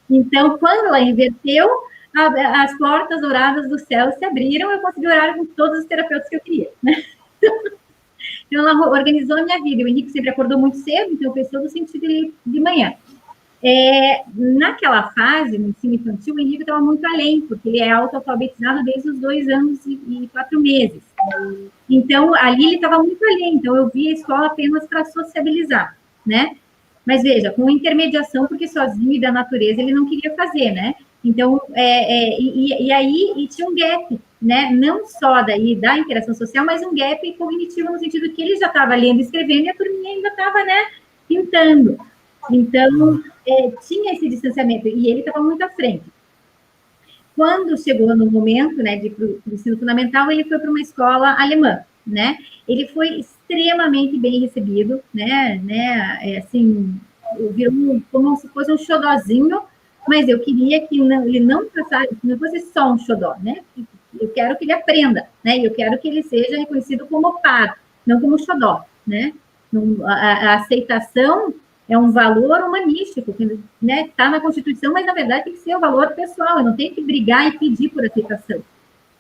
Então, quando ela inverteu, as portas douradas do céu se abriram, eu consegui orar com todos os terapeutas que eu queria, né? Então, ela organizou a minha vida. O Henrique sempre acordou muito cedo, então fez todo o sentido de manhã. Naquela fase, no ensino infantil, o Henrique estava muito além, porque ele é autoalfabetizado desde os 2 anos e 4 meses. Então, ali ele estava muito além. Então, eu via a escola apenas para sociabilizar, né? Mas, veja, com intermediação, porque sozinho e da natureza ele não queria fazer, né? Então, aí tinha um gap, né? Não só daí da interação social, mas um gap cognitivo, no sentido que ele já estava lendo e escrevendo e a turminha ainda estava, né, pintando. Então, tinha esse distanciamento, e ele estava muito à frente. Quando chegou no momento, né, de ir para o ensino fundamental, ele foi para uma escola alemã, né? Ele foi extremamente bem recebido, né, assim, virou como se fosse um xodozinho, mas eu queria que ele não passasse, não fosse só um xodó, né? Eu quero que ele aprenda, né? E eu quero que ele seja reconhecido como par, não como xodó, né? A aceitação é um valor humanístico, que, né, está na Constituição, mas, na verdade, tem que ser um valor pessoal. Eu não tenho que brigar e pedir por aceitação.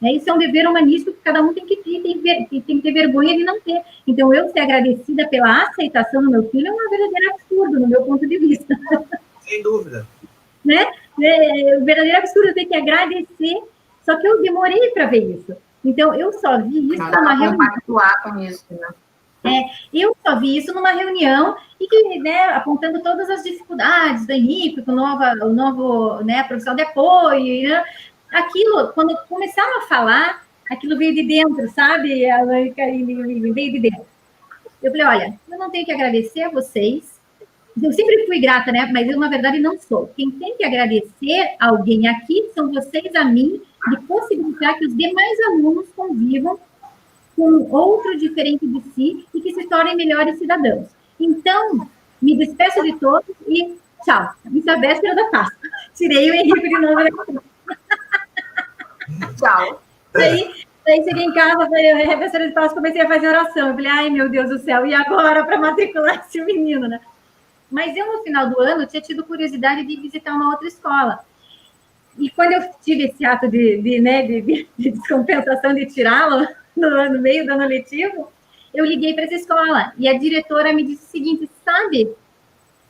Isso é um dever humanístico que cada um tem que ter, tem que ter vergonha de não ter. Então, eu ser agradecida pela aceitação do meu filho é um verdadeiro absurdo, no meu ponto de vista. Sem dúvida. Né? É um verdadeiro absurdo, eu tenho que agradecer, só que eu demorei para ver isso. Então, eu só vi isso numa reunião. Com isso, né? Eu só vi isso numa reunião e que, né, apontando todas as dificuldades do Henrique, com o novo, né, profissional de apoio, né? Aquilo, quando começaram a falar, aquilo veio de dentro, sabe? Veio de dentro. Eu falei, olha, eu não tenho que agradecer a vocês. Eu sempre fui grata, né? Mas eu, na verdade, não sou. Quem tem que agradecer alguém aqui são vocês a mim, de possibilitar que os demais alunos convivam com outro diferente de si e que se tornem melhores cidadãos. Então, me despeço de todos e tchau. Isso é a véspera da Páscoa. Tirei o Henrique de novo. Tchau. Daí cheguei em casa, falei, a véspera de Páscoa, comecei a fazer oração. Eu falei, ai, meu Deus do céu, e agora para matricular esse menino, né? Mas eu, no final do ano, tinha tido curiosidade de visitar uma outra escola. E quando eu tive esse ato de descompensação de tirá-lo, no meio do ano letivo, eu liguei para essa escola e a diretora me disse o seguinte, sabe,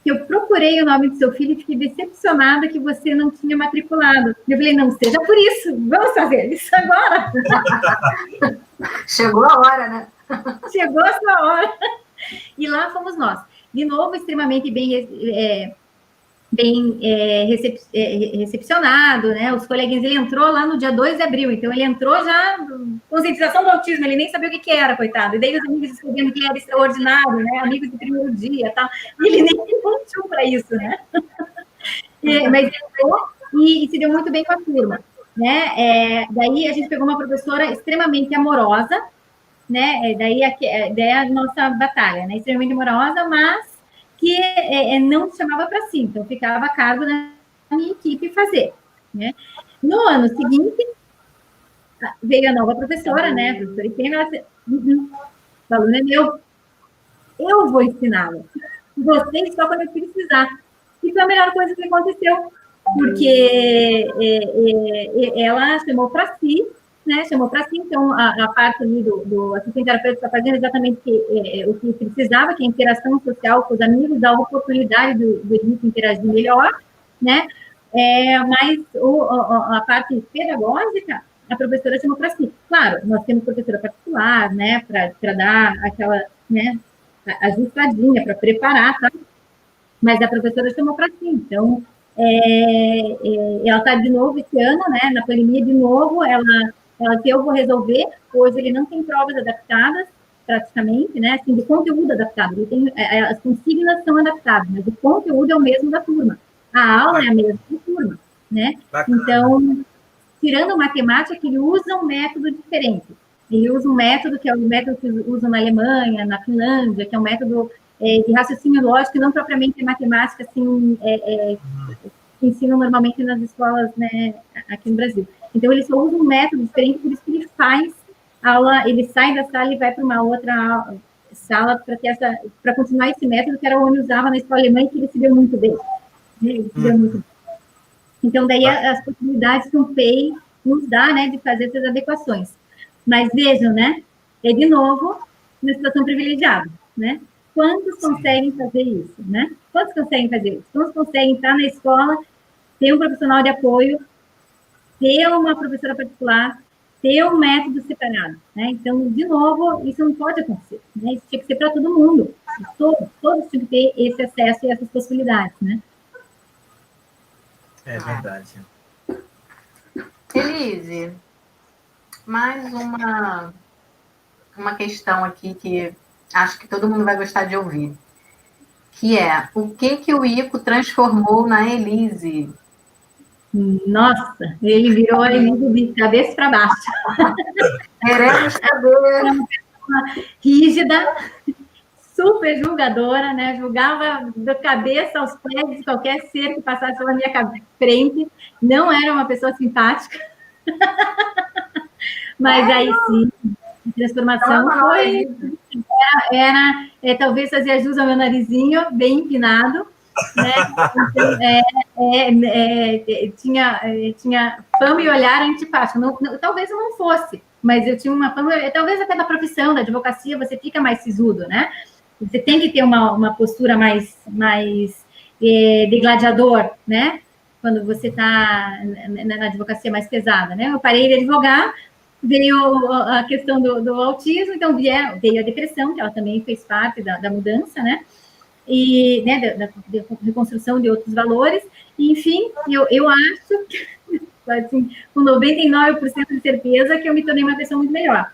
que eu procurei o nome do seu filho e fiquei decepcionada que você não tinha matriculado. Eu falei, não seja por isso, vamos fazer isso agora. Chegou a hora, né? Chegou a sua hora. E lá fomos nós. De novo, extremamente bem recepcionado, né? Os coleguinhas, ele entrou lá no dia 2 de abril, então ele entrou já conscientização do autismo, ele nem sabia o que era, coitado. E daí os amigos descobrindo que ele era extraordinário, né? Amigos do primeiro dia, tal. E ele nem se para isso, né? Mas entrou e se deu muito bem com a turma, né? Daí a gente pegou uma professora extremamente amorosa, né? Daí a nossa batalha, né? Extremamente amorosa, mas que não chamava para si, então ficava a cargo da minha equipe fazer, né? No ano seguinte, veio a nova professora, né? A professora Ipena, ela disse, o aluno é meu, eu vou ensiná-lo, vocês só quando eu precisar. E foi a melhor coisa que aconteceu, porque ela chamou para si, né? Chamou para si, então, a parte ali do assistente terapeuta está fazendo exatamente o que precisava, que é a interação social com os amigos, dar a oportunidade do Henrique interagir melhor, né? Mas a parte pedagógica, a professora chamou para si. Claro, nós temos professora particular, né? Para dar aquela, né? Ajustadinha, para preparar, tá? Mas a professora chamou para si, então, ela está de novo esse ano, né? Na pandemia, de novo, ela que eu vou resolver. Hoje ele não tem provas adaptadas, praticamente, né? Assim, de conteúdo adaptado. Ele tem, as consignas são adaptadas, mas o conteúdo é o mesmo da turma. A aula é a mesma da turma, né? Bacana. Então, tirando matemática, ele usa um método diferente. Ele usa um método que é o método que usam na Alemanha, na Finlândia, que é um método de raciocínio lógico, e não propriamente matemática, assim, que ensinam normalmente nas escolas, né, aqui no Brasil. Então, ele só usa um método diferente, por isso que ele faz aula, ele sai da sala e vai para uma outra sala para continuar esse método, que era onde usava na escola alemã e que ele se deu muito bem. Ele se deu muito bem. Então, daí as possibilidades que o PEI nos dá, né, de fazer essas adequações. Mas vejam, né, de novo, uma situação privilegiada, né? Quantos conseguem fazer isso, né? Quantos conseguem fazer isso? Quantos conseguem estar na escola, ter um profissional de apoio, ter uma professora particular, ter um método separado, né? Então, de novo, isso não pode acontecer, né? Isso tinha que ser para todo mundo. Todos tinham que ter esse acesso e essas possibilidades, né? É verdade. Elise, mais uma questão aqui que acho que todo mundo vai gostar de ouvir, que é o que o Ico transformou na Elise? Nossa, ele virou a Elise de cabeça para baixo. Queremos saber. Uma pessoa rígida, super julgadora, né? Julgava da cabeça aos pés de qualquer ser que passasse pela minha frente. Não era uma pessoa simpática. Mas aí sim, a transformação foi. Talvez fazia jus ao meu narizinho, bem empinado. Né? Então, tinha fama e olhar antipático. Talvez eu não fosse, mas eu tinha uma fama, talvez até da profissão, da advocacia, você fica mais sisudo, né? Você tem que ter uma postura mais de gladiador, né? Quando você está na advocacia mais pesada, né? Eu parei de advogar, veio a questão do autismo, então veio a depressão, que ela também fez parte da mudança, né? E, né, da reconstrução de outros valores, e, enfim, eu acho, assim, com 99% de certeza, que eu me tornei uma pessoa muito melhor,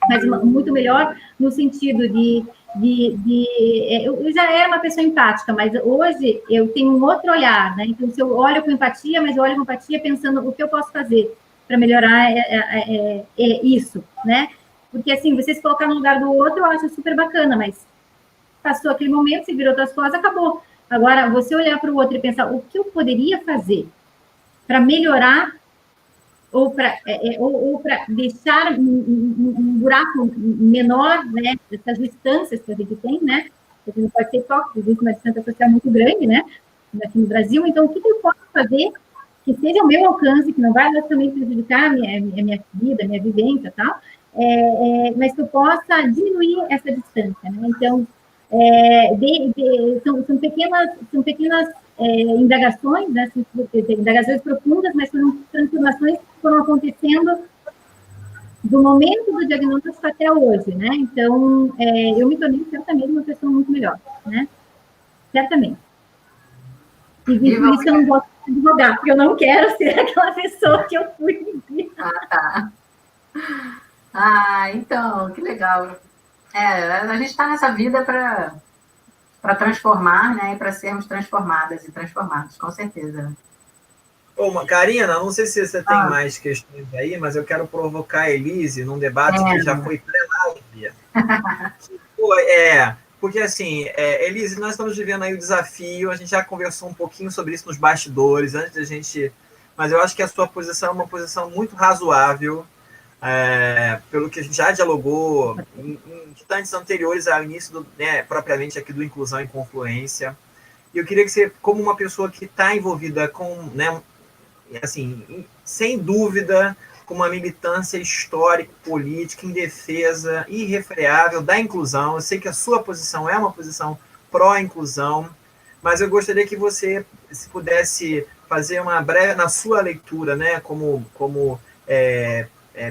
mas muito melhor no sentido eu já era uma pessoa empática, mas hoje eu tenho um outro olhar, né? Então, se eu olho com empatia, mas eu olho com empatia pensando o que eu posso fazer para melhorar isso, né? Porque, assim, você se colocar no lugar do outro, eu acho super bacana, mas passou aquele momento, se virou outras coisas, acabou. Agora, você olhar para o outro e pensar o que eu poderia fazer para melhorar ou para deixar um buraco menor, né, dessas distâncias que a gente tem, né, porque não pode ser hipócrita, existe uma distância social muito grande, né, aqui no Brasil, então, o que eu posso fazer que seja o meu alcance, que não vai logicamente prejudicar a minha vida, a minha vivência e tal, mas que eu possa diminuir essa distância, né, então, são pequenas indagações, né, indagações profundas, mas foram transformações que foram acontecendo do momento do diagnóstico até hoje, né? Então, eu me tornei certamente uma pessoa muito melhor, né? Certamente. E por isso que eu não gosto de advogar, porque eu não quero ser aquela pessoa que eu fui. Ah, tá. Então, que legal. A gente está nessa vida para transformar, né? E para sermos transformadas e transformados, com certeza. Ô, Karina, não sei se você tem mais questões aí, mas eu quero provocar a Elise num debate que já foi pré-live. Porque assim, Elise, nós estamos vivendo aí o desafio, a gente já conversou um pouquinho sobre isso nos bastidores, antes da gente... Mas eu acho que a sua posição é uma posição muito razoável, pelo que a gente já dialogou em instantes anteriores ao início, propriamente aqui do Inclusão e Confluência. E eu queria que você, como uma pessoa que está envolvida com, né, assim, sem dúvida, com uma militância histórica, política, em defesa irrefreável da inclusão, eu sei que a sua posição é uma posição pró-inclusão, mas eu gostaria que você, se pudesse fazer uma breve, na sua leitura, né, como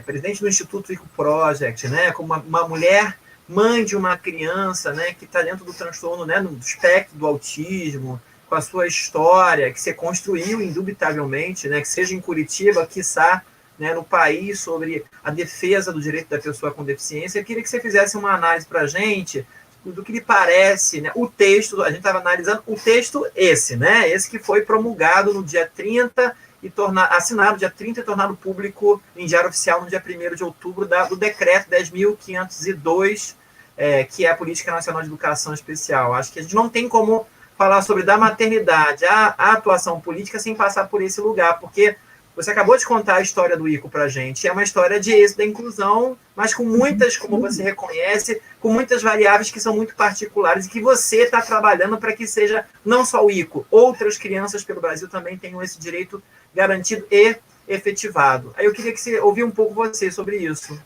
presidente do Instituto Eco Project, né, como uma mulher, mãe de uma criança, né, que está dentro do transtorno, né, do espectro do autismo, com a sua história, que você construiu indubitavelmente, né, que seja em Curitiba, quiçá, né, no país, sobre a defesa do direito da pessoa com deficiência. Eu queria que você fizesse uma análise para a gente do que lhe parece, né, o texto, a gente estava analisando o texto esse que foi promulgado no dia 30 assinado dia 30 e tornado público em Diário Oficial no dia 1º de outubro do decreto 10.502, que é a Política Nacional de Educação Especial. Acho que a gente não tem como falar sobre da maternidade, a atuação política sem passar por esse lugar, porque você acabou de contar a história do ICO para a gente, é uma história de êxito da inclusão, mas com muitas, como você reconhece, com muitas variáveis que são muito particulares e que você está trabalhando para que seja não só o ICO, outras crianças pelo Brasil também tenham esse direito garantido e efetivado. Aí eu queria que você ouvisse um pouco você sobre isso.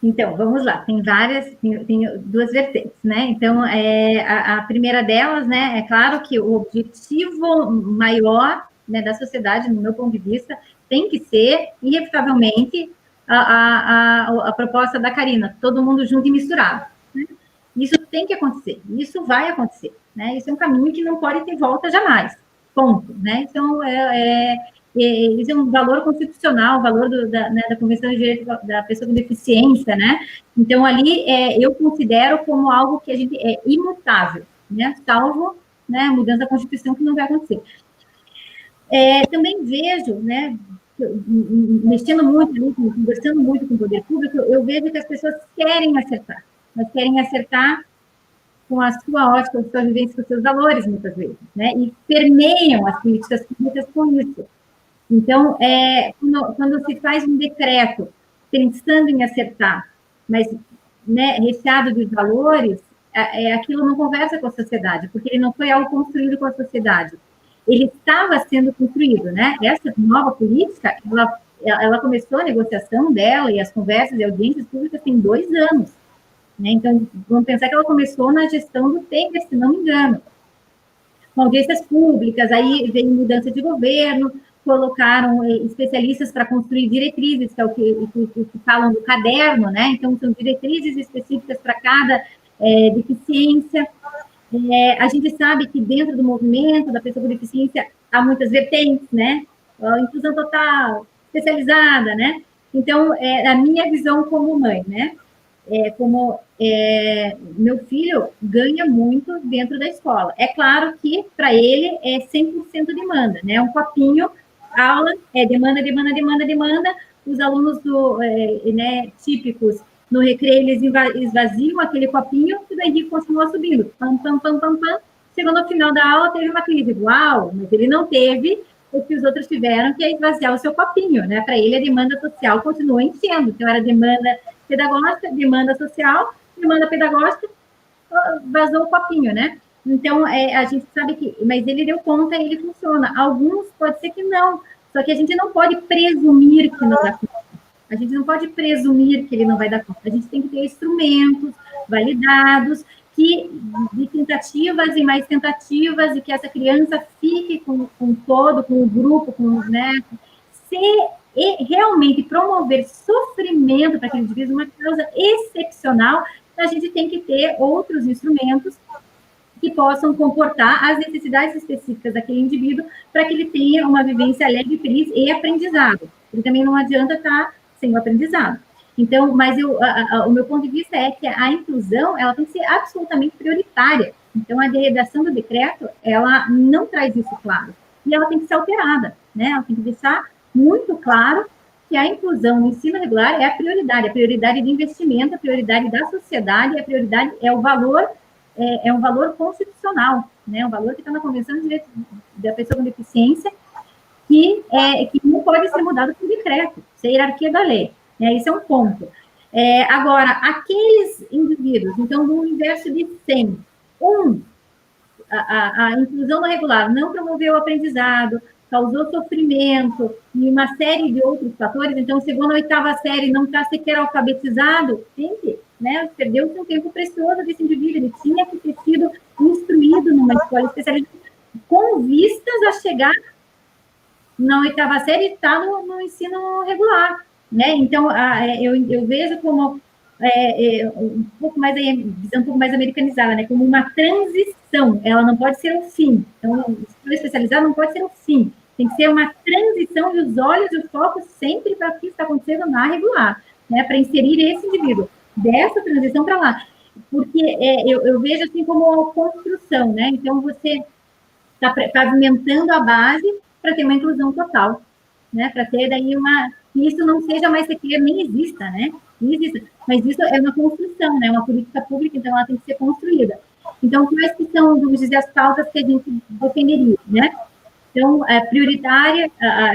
Então, vamos lá, tem duas vertentes, né? Então, a primeira delas, né, é claro que o objetivo maior, né, da sociedade, no meu ponto de vista, tem que ser, irrefutavelmente, a proposta da Karina, todo mundo junto e misturado. Né? Isso tem que acontecer, isso vai acontecer, né? Isso é um caminho que não pode ter volta jamais, ponto, né? Então, isso é um valor constitucional, o valor da Convenção de Direito da Pessoa com Deficiência, né? Então, ali, eu considero como algo que a gente é imutável, né? Salvo, né, a mudança da Constituição, que não vai acontecer. Também vejo, né, mexendo muito, conversando muito com o poder público, eu vejo que as pessoas querem acertar. Elas querem acertar com a sua ótica, com a sua vivência, com os seus valores, muitas vezes, né? E permeiam as políticas públicas com isso. Então, quando se faz um decreto pensando em acertar, mas, né, recheado de valores, aquilo não conversa com a sociedade, porque ele não foi algo construído com a sociedade. Ele estava sendo construído, né? Essa nova política, ela começou a negociação dela e as conversas e audiências públicas tem 2 anos. Né? Então, vamos pensar que ela começou na gestão do Temer, se não me engano. Com audiências públicas, aí veio mudança de governo, colocaram especialistas para construir diretrizes, que é o que falam do caderno, né? Então, são diretrizes específicas para cada deficiência. A gente sabe que dentro do movimento da pessoa com deficiência há muitas vertentes, né? A inclusão total, especializada, né? Então, a minha visão como mãe, né? Meu filho ganha muito dentro da escola. É claro que, para ele, é 100% demanda, né? Um copinho, aula, demanda. Os alunos né, típicos, no recreio, eles esvaziam aquele copinho e o Henrique continua subindo. Pam. Chegou no final da aula, teve uma crise. Uau, mas ele não teve o que os outros tiveram, que é esvaziar o seu copinho, né? Para ele, a demanda social continua enchendo. Então, era demanda pedagógica, demanda social, demanda pedagógica, vazou o copinho, né? Então, a gente sabe que... Mas ele deu conta e ele funciona. Alguns, pode ser que não. Só que a gente não pode presumir que não dá conta. A gente não pode presumir que ele não vai dar conta. A gente tem que ter instrumentos validados, que de tentativas e mais tentativas, e que essa criança fique com o grupo, né? E realmente promover sofrimento para aquele indivíduo, uma causa excepcional, a gente tem que ter outros instrumentos que possam comportar as necessidades específicas daquele indivíduo para que ele tenha uma vivência alegre, feliz e aprendizado. Ele também não adianta estar sem o aprendizado. Então, mas o meu ponto de vista é que a inclusão, ela tem que ser absolutamente prioritária. Então, a redação do decreto, ela não traz isso claro. E ela tem que ser alterada, né? Ela tem que deixar muito claro que a inclusão no ensino regular é a prioridade de investimento, a prioridade da sociedade, a prioridade é o valor, é um valor constitucional, né? Um valor que está na Convenção de Direitos da Pessoa com Deficiência, que não pode ser mudado por decreto, isso é a hierarquia da lei, né? Isso é um ponto. Agora, aqueles indivíduos, então, do universo de 100, a inclusão no regular não promoveu o aprendizado, causou sofrimento e uma série de outros fatores, então, chegou na 8ª série, não está sequer alfabetizado, né, perdeu-se um tempo precioso desse indivíduo, ele tinha que ter sido instruído numa escola especializada, com vistas a chegar na 8ª série e está no ensino regular, né? Então, eu vejo como um pouco mais americanizada, né? Como uma transição, ela não pode ser um fim. Então, a escola especializada não pode ser um fim, tem que ser uma transição e os olhos e o foco sempre para o que está acontecendo na regular, né? Para inserir esse indivíduo dessa transição para lá. Porque eu vejo assim como uma construção, né? Então, você está pavimentando a base para ter uma inclusão total, né? Para ter daí que isso não seja mais sequer, nem exista, né? Nem exista. Mas isso é uma construção, né? Uma política pública, então ela tem que ser construída. Então, quais que são, vamos dizer, as pautas que a gente defenderia, né? Então, prioritária, a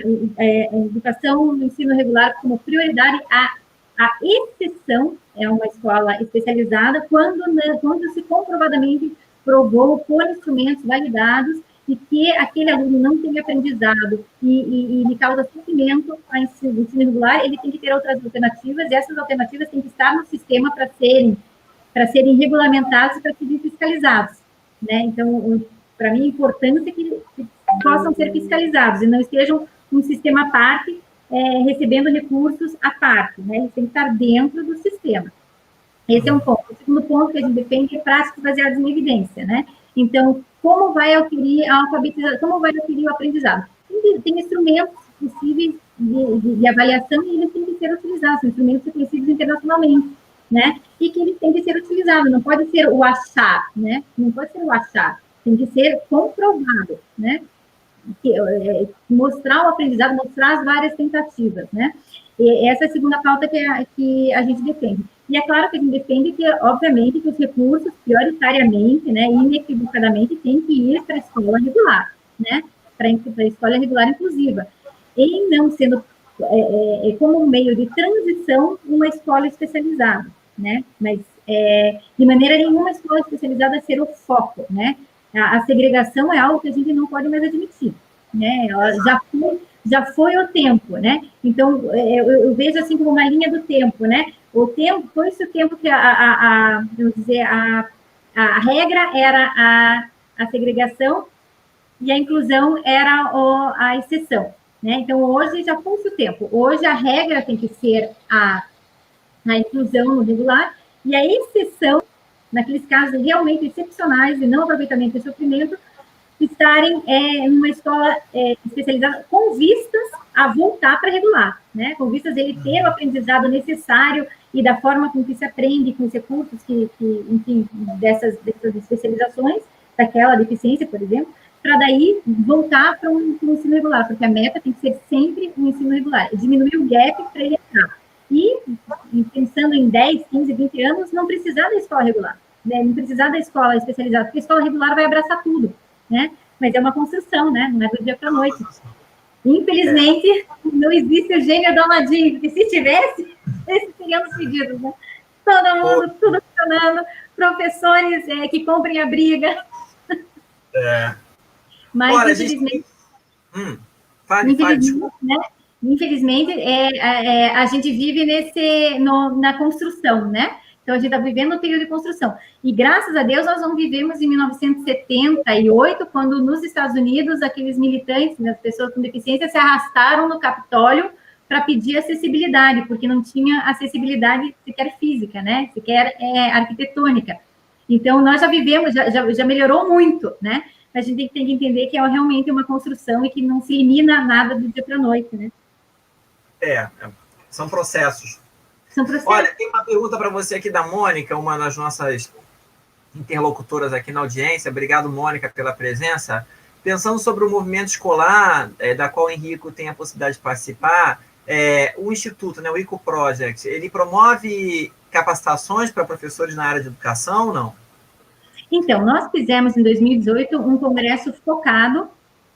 educação no ensino regular como prioridade, a exceção é uma escola especializada quando se comprovadamente provou por instrumentos validados e que aquele aluno não tem aprendizado e lhe causa sofrimento a ensino regular, ele tem que ter outras alternativas, e essas alternativas têm que estar no sistema para serem regulamentados e para serem fiscalizados, né? Então, para mim, a importância é que possam ser fiscalizados e não estejam um sistema à parte, recebendo recursos à parte, né? Eles têm que estar dentro do sistema. Esse é um ponto. O segundo ponto que a gente defende é práticas baseadas em evidência, né? Então, como vai adquirir a alfabetização, como vai adquirir o aprendizado? Tem instrumentos possíveis de avaliação e eles têm que ser utilizados, são instrumentos reconhecidos internacionalmente, né? E que eles têm que ser utilizados, não pode ser o achar, né? Não pode ser o achar, tem que ser comprovado, né? Mostrar o aprendizado, mostrar as várias tentativas, né? E essa é a segunda pauta que a gente defende. E é claro que a gente defende que, obviamente, que os recursos, prioritariamente, né, inequivocadamente, têm que ir para a escola regular, né? Para a escola regular inclusiva. E não sendo, como um meio de transição, uma escola especializada, né? Mas, de maneira nenhuma, a escola especializada ser o foco, né? A segregação é algo que a gente não pode mais admitir, né? Ela já foi o tempo, né? Então, eu vejo assim como uma linha do tempo, né? O tempo, foi esse o tempo que vamos dizer, a regra era a segregação e a inclusão era a exceção, né? Então, hoje já foi esse o tempo. Hoje a regra tem que ser a inclusão no regular e a exceção, naqueles casos realmente excepcionais de não aproveitamento e sofrimento, estarem numa escola especializada com vistas a voltar para regular, né? Com vistas a ele ter o aprendizado necessário e da forma com que se aprende, com os recursos enfim, dessas especializações, daquela deficiência, por exemplo, para daí voltar para um ensino regular, porque a meta tem que ser sempre um ensino regular, e diminuir o gap para ele entrar. E pensando em 10, 15, 20 anos, não precisar da escola regular, né? Não precisar da escola especializada, porque a escola regular vai abraçar tudo, né? Mas é uma construção, né? Não é do dia para a noite. Infelizmente, não existe o gênio do Aladim, porque se tivesse, esses seriam os pedidos, né? Todo mundo, tudo funcionando, professores que comprem a briga. Mas, olha, infelizmente... Infelizmente, né? Infelizmente, a gente vive na construção, né? Então, a gente está vivendo um período de construção. E, graças a Deus, nós não vivemos em 1978, quando, nos Estados Unidos, aqueles militantes, né, as pessoas com deficiência, se arrastaram no Capitólio para pedir acessibilidade, porque não tinha acessibilidade sequer física, né? Sequer arquitetônica. Então, nós já vivemos, já melhorou muito, né? A gente tem que entender que é realmente uma construção e que não se elimina nada do dia para a noite, né? São processos. Olha, tem uma pergunta para você aqui da Mônica, uma das nossas interlocutoras aqui na audiência. Obrigado, Mônica, pela presença. Pensando sobre o movimento escolar, da qual o Henrico tem a possibilidade de participar, o Instituto, né, o ICO Project, ele promove capacitações para professores na área de educação ou não? Então, nós fizemos em 2018 um congresso focado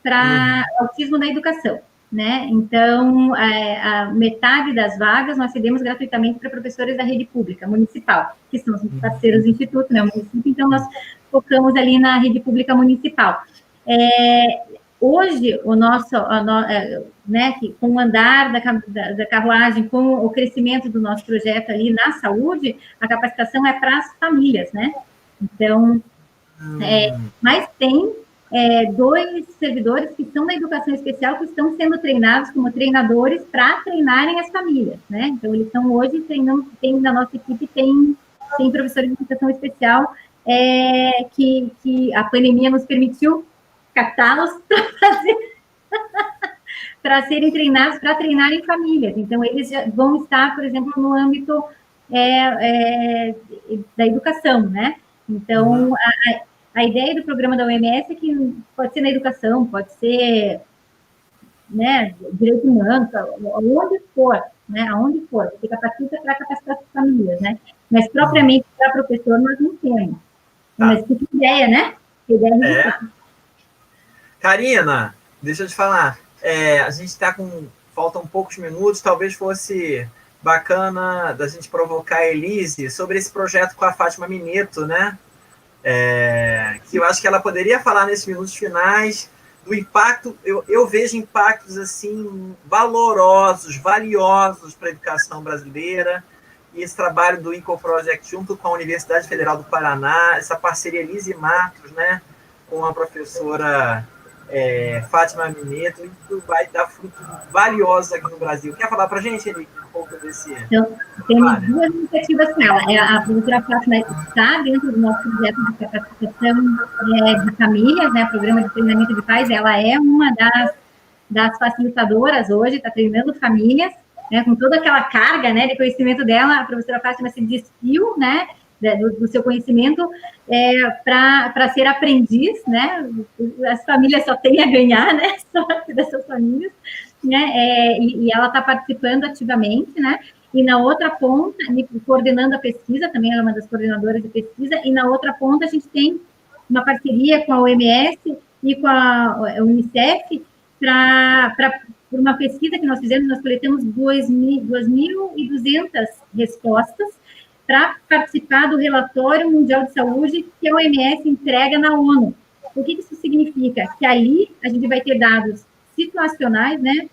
para autismo na educação, né? Então, a metade das vagas nós cedemos gratuitamente para professores da rede pública municipal, que são os parceiros do Instituto, né? O município, então nós focamos ali na rede pública municipal. Hoje, né, com o andar da carruagem, com o crescimento do nosso projeto ali na saúde, a capacitação é para as famílias, né? Então, mas tem 2 servidores que são da educação especial que estão sendo treinados como treinadores para treinarem as famílias, né? Então, eles estão hoje treinando, na nossa equipe tem professores de educação especial que a pandemia nos permitiu catá-los para serem treinados, para treinarem famílias. Então, eles já vão estar, por exemplo, no âmbito da educação, né? Então, a ideia do programa da OMS é que pode ser na educação, pode ser, né, direito humano, onde for, né, aonde for, você capacita para capacitar as famílias, né? Mas, propriamente, para professor, nós não temos. Mas que ideia, né? Que ideia Karina, deixa eu te falar, a gente está faltam poucos minutos, talvez fosse bacana da gente provocar a Elise sobre esse projeto com a Fátima Mineto, né? que eu acho que ela poderia falar nesses minutos finais do impacto. Eu vejo impactos assim valorosos, valiosos para a educação brasileira, e esse trabalho do Equal Project junto com a Universidade Federal do Paraná, essa parceria Lise Matos, né, com a professora Fátima Mineto, isso vai dar frutos valiosos aqui no Brasil. Quer falar para a gente, Henrique, um pouco desse... Então, temos duas iniciativas com ela. A professora Fátima está dentro do nosso projeto de capacitação de famílias, né, programa de treinamento de pais. Ela é uma das facilitadoras hoje, está treinando famílias, né, com toda aquela carga, né, de conhecimento dela. A professora Fátima se despiu, né, do seu conhecimento para ser aprendiz, né? As famílias só têm a ganhar, né? Sorte dessas famílias, né? E ela está participando ativamente, né? E na outra ponta, coordenando a pesquisa, também ela é uma das coordenadoras de pesquisa, e na outra ponta a gente tem uma parceria com a OMS e com a Unicef por uma pesquisa que nós fizemos. Nós coletamos 2.200 respostas para participar do relatório mundial de saúde que a OMS entrega na ONU. O que isso significa? Que ali a gente vai ter dados situacionais, né,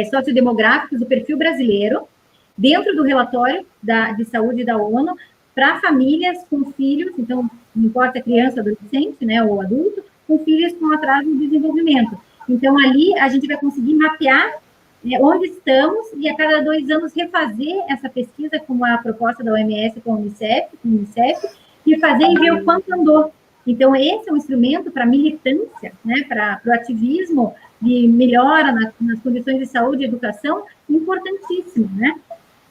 sociodemográficos do perfil brasileiro, dentro do relatório de saúde da ONU, para famílias com filhos, então, não importa criança, adolescente, né, ou adulto, com filhos com atraso de desenvolvimento. Então, ali a gente vai conseguir mapear onde estamos, e a cada 2 anos refazer essa pesquisa com a proposta da OMS com a Unicef, e fazer e ver o quanto andou. Então, esse é um instrumento para militância, né, para o ativismo de melhora nas condições de saúde e educação, importantíssimo, né?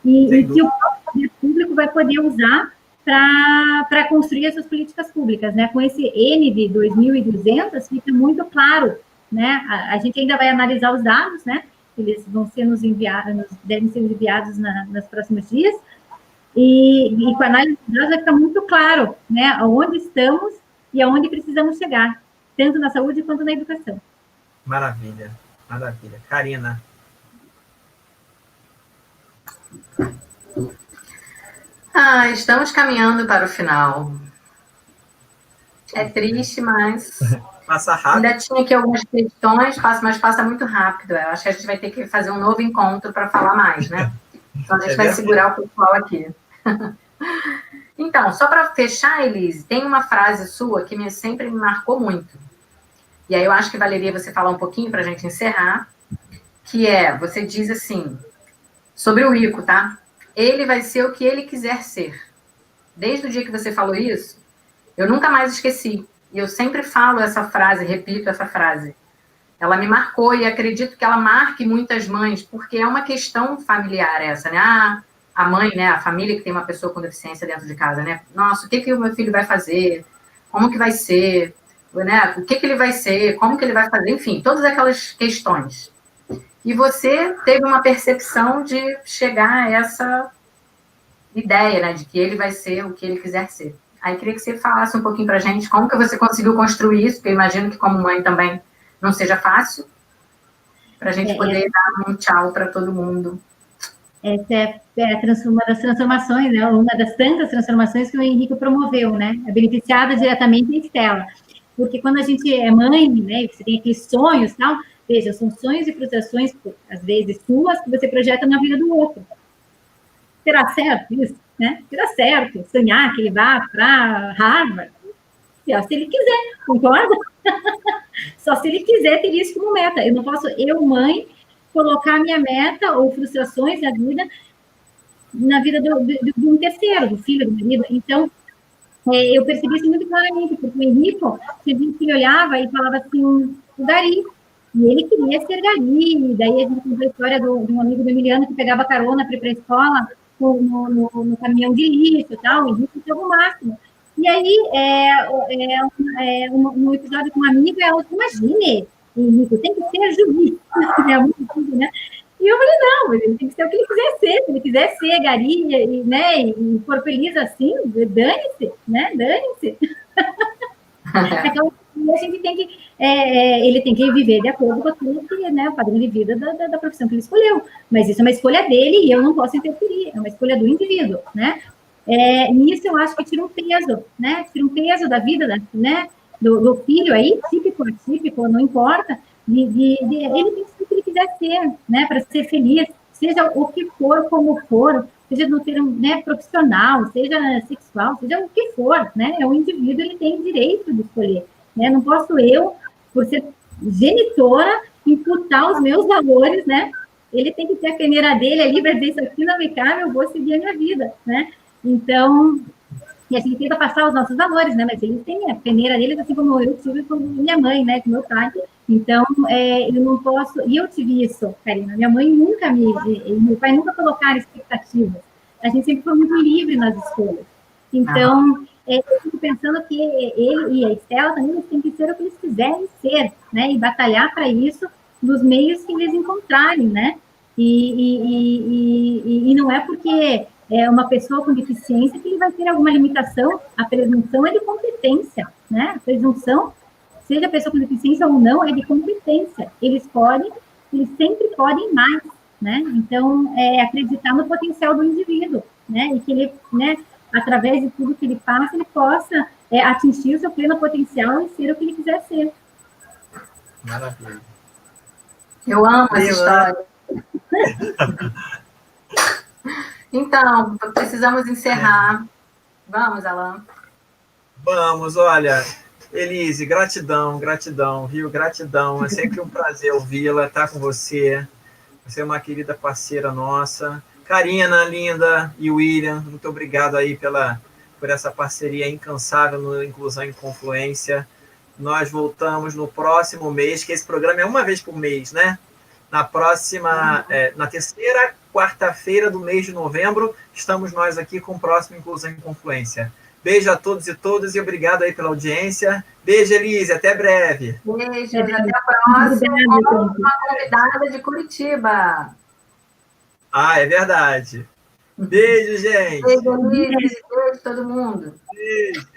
E que o poder público vai poder usar para construir essas políticas públicas, né? Com esse N de 2.200, fica muito claro, né? A gente ainda vai analisar os dados, né? Eles vão ser devem ser enviados nos próximos dias, e com a análise dos dados vai ficar muito claro, né, aonde estamos e aonde precisamos chegar, tanto na saúde quanto na educação. Maravilha, maravilha. Karina. Estamos caminhando para o final. É triste, mas... Passa rápido. Ainda tinha aqui algumas questões, mas passa muito rápido. Eu acho que a gente vai ter que fazer um novo encontro para falar mais, né? Então, a gente vai segurar o pessoal aqui. Então, só para fechar, Elise, tem uma frase sua que sempre me marcou muito. E aí eu acho que valeria você falar um pouquinho para a gente encerrar, que você diz assim, sobre o Ico, tá? Ele vai ser o que ele quiser ser. Desde o dia que você falou isso, eu nunca mais esqueci. E eu sempre falo essa frase, repito essa frase. Ela me marcou e acredito que ela marque muitas mães, porque é uma questão familiar essa, né? A mãe, né? A família que tem uma pessoa com deficiência dentro de casa, né? Nossa, o que o meu filho vai fazer? Como que vai ser? Né? O que ele vai ser? Como que ele vai fazer? Enfim, todas aquelas questões. E você teve uma percepção de chegar a essa ideia, né? De que ele vai ser o que ele quiser ser. Aí queria que você falasse um pouquinho para a gente como que você conseguiu construir isso, porque eu imagino que como mãe também não seja fácil, para a gente poder dar um tchau para todo mundo. Essa é uma das transformações, né? Uma das tantas transformações que o Henrique promoveu, né? É beneficiada diretamente a Estela. Porque quando a gente é mãe, né? Você tem aqueles sonhos e tal, veja, são sonhos e frustrações, às vezes suas, que você projeta na vida do outro. Será certo isso? Né? Será certo sonhar que ele vá para Harvard? Se ele quiser, concorda? Só se ele quiser ter isso como meta. Eu não posso, mãe, colocar minha meta ou frustrações na vida de um terceiro, do filho, do marido. Então, eu percebi isso muito claramente, porque o Henrico, ele olhava e falava assim, o Gari, e ele queria ser Gari. Daí a gente contou a história de um amigo do Emiliano que pegava carona para ir para a escola no caminhão de lixo e tal, e isso é o máximo. E aí, no episódio com uma amiga, ela disse, imagine, Henrico, tem que ser juiz, né? E eu falei, não, ele tem que ser o que ele quiser ser, se ele quiser ser Gari, né, e for feliz assim, dane-se, né, dane-se. Então, a gente tem que, ele tem que viver de acordo com aquilo que, né, o padrão de vida da profissão que ele escolheu. Mas isso é uma escolha dele e eu não posso interferir, é uma escolha do indivíduo, né? nisso eu acho que tira um peso, né? Tira um peso da vida, né? Do filho aí, típico, atípico, não importa, ele tem que ser o que ele quiser ser, né? Para ser feliz, seja o que for, como for, seja no termo, né, profissional, seja sexual, seja o que for, né? É um indivíduo, ele tem direito de escolher, né? Não posso eu, por ser genitora, imputar os meus valores, né? Ele tem que ter a peneira dele ali para dizer isso aqui não me cabe, eu vou seguir a minha vida, né? Então, e a gente tenta passar os nossos valores, né? Mas eles têm a peneira deles, assim como eu tive com minha mãe, né? Com meu pai. Então, eu não posso... E eu tive isso, Karina. Minha mãe nunca meu pai nunca colocaram expectativas. A gente sempre foi muito livre nas escolhas. Então, eu fico pensando que ele e a Estela também eles têm que ser o que eles quiserem ser, né? E batalhar para isso nos meios que eles encontrarem, né? E não é porque é uma pessoa com deficiência que ele vai ter alguma limitação. A presunção é de competência, né? A presunção, seja a pessoa com deficiência ou não, é de competência. Eles sempre podem mais, né? Então, acreditar no potencial do indivíduo, né? E que ele, né, através de tudo que ele passa, ele possa atingir o seu pleno potencial e ser o que ele quiser ser. Maravilha. Eu amo essa história. Então, precisamos encerrar. Vamos, Alan. Vamos, olha, Elise, gratidão, viu? Gratidão. É sempre um prazer ouvi-la, estar com você. Você é uma querida parceira nossa. Karina, linda, e William, muito obrigado aí por essa parceria incansável no Inclusão e Confluência. Nós voltamos no próximo mês, que esse programa é uma vez por mês, né? Na próxima, na terceira quarta-feira do mês de novembro, estamos nós aqui com o próximo Inclusão e Confluência. Beijo a todos e todas e obrigado aí pela audiência. Beijo, Elise, até breve. Beijos, até a próxima com uma convidada de Curitiba. Ah, é verdade. Beijo, gente. Beijo, Elise. Beijo, todo mundo. Beijo.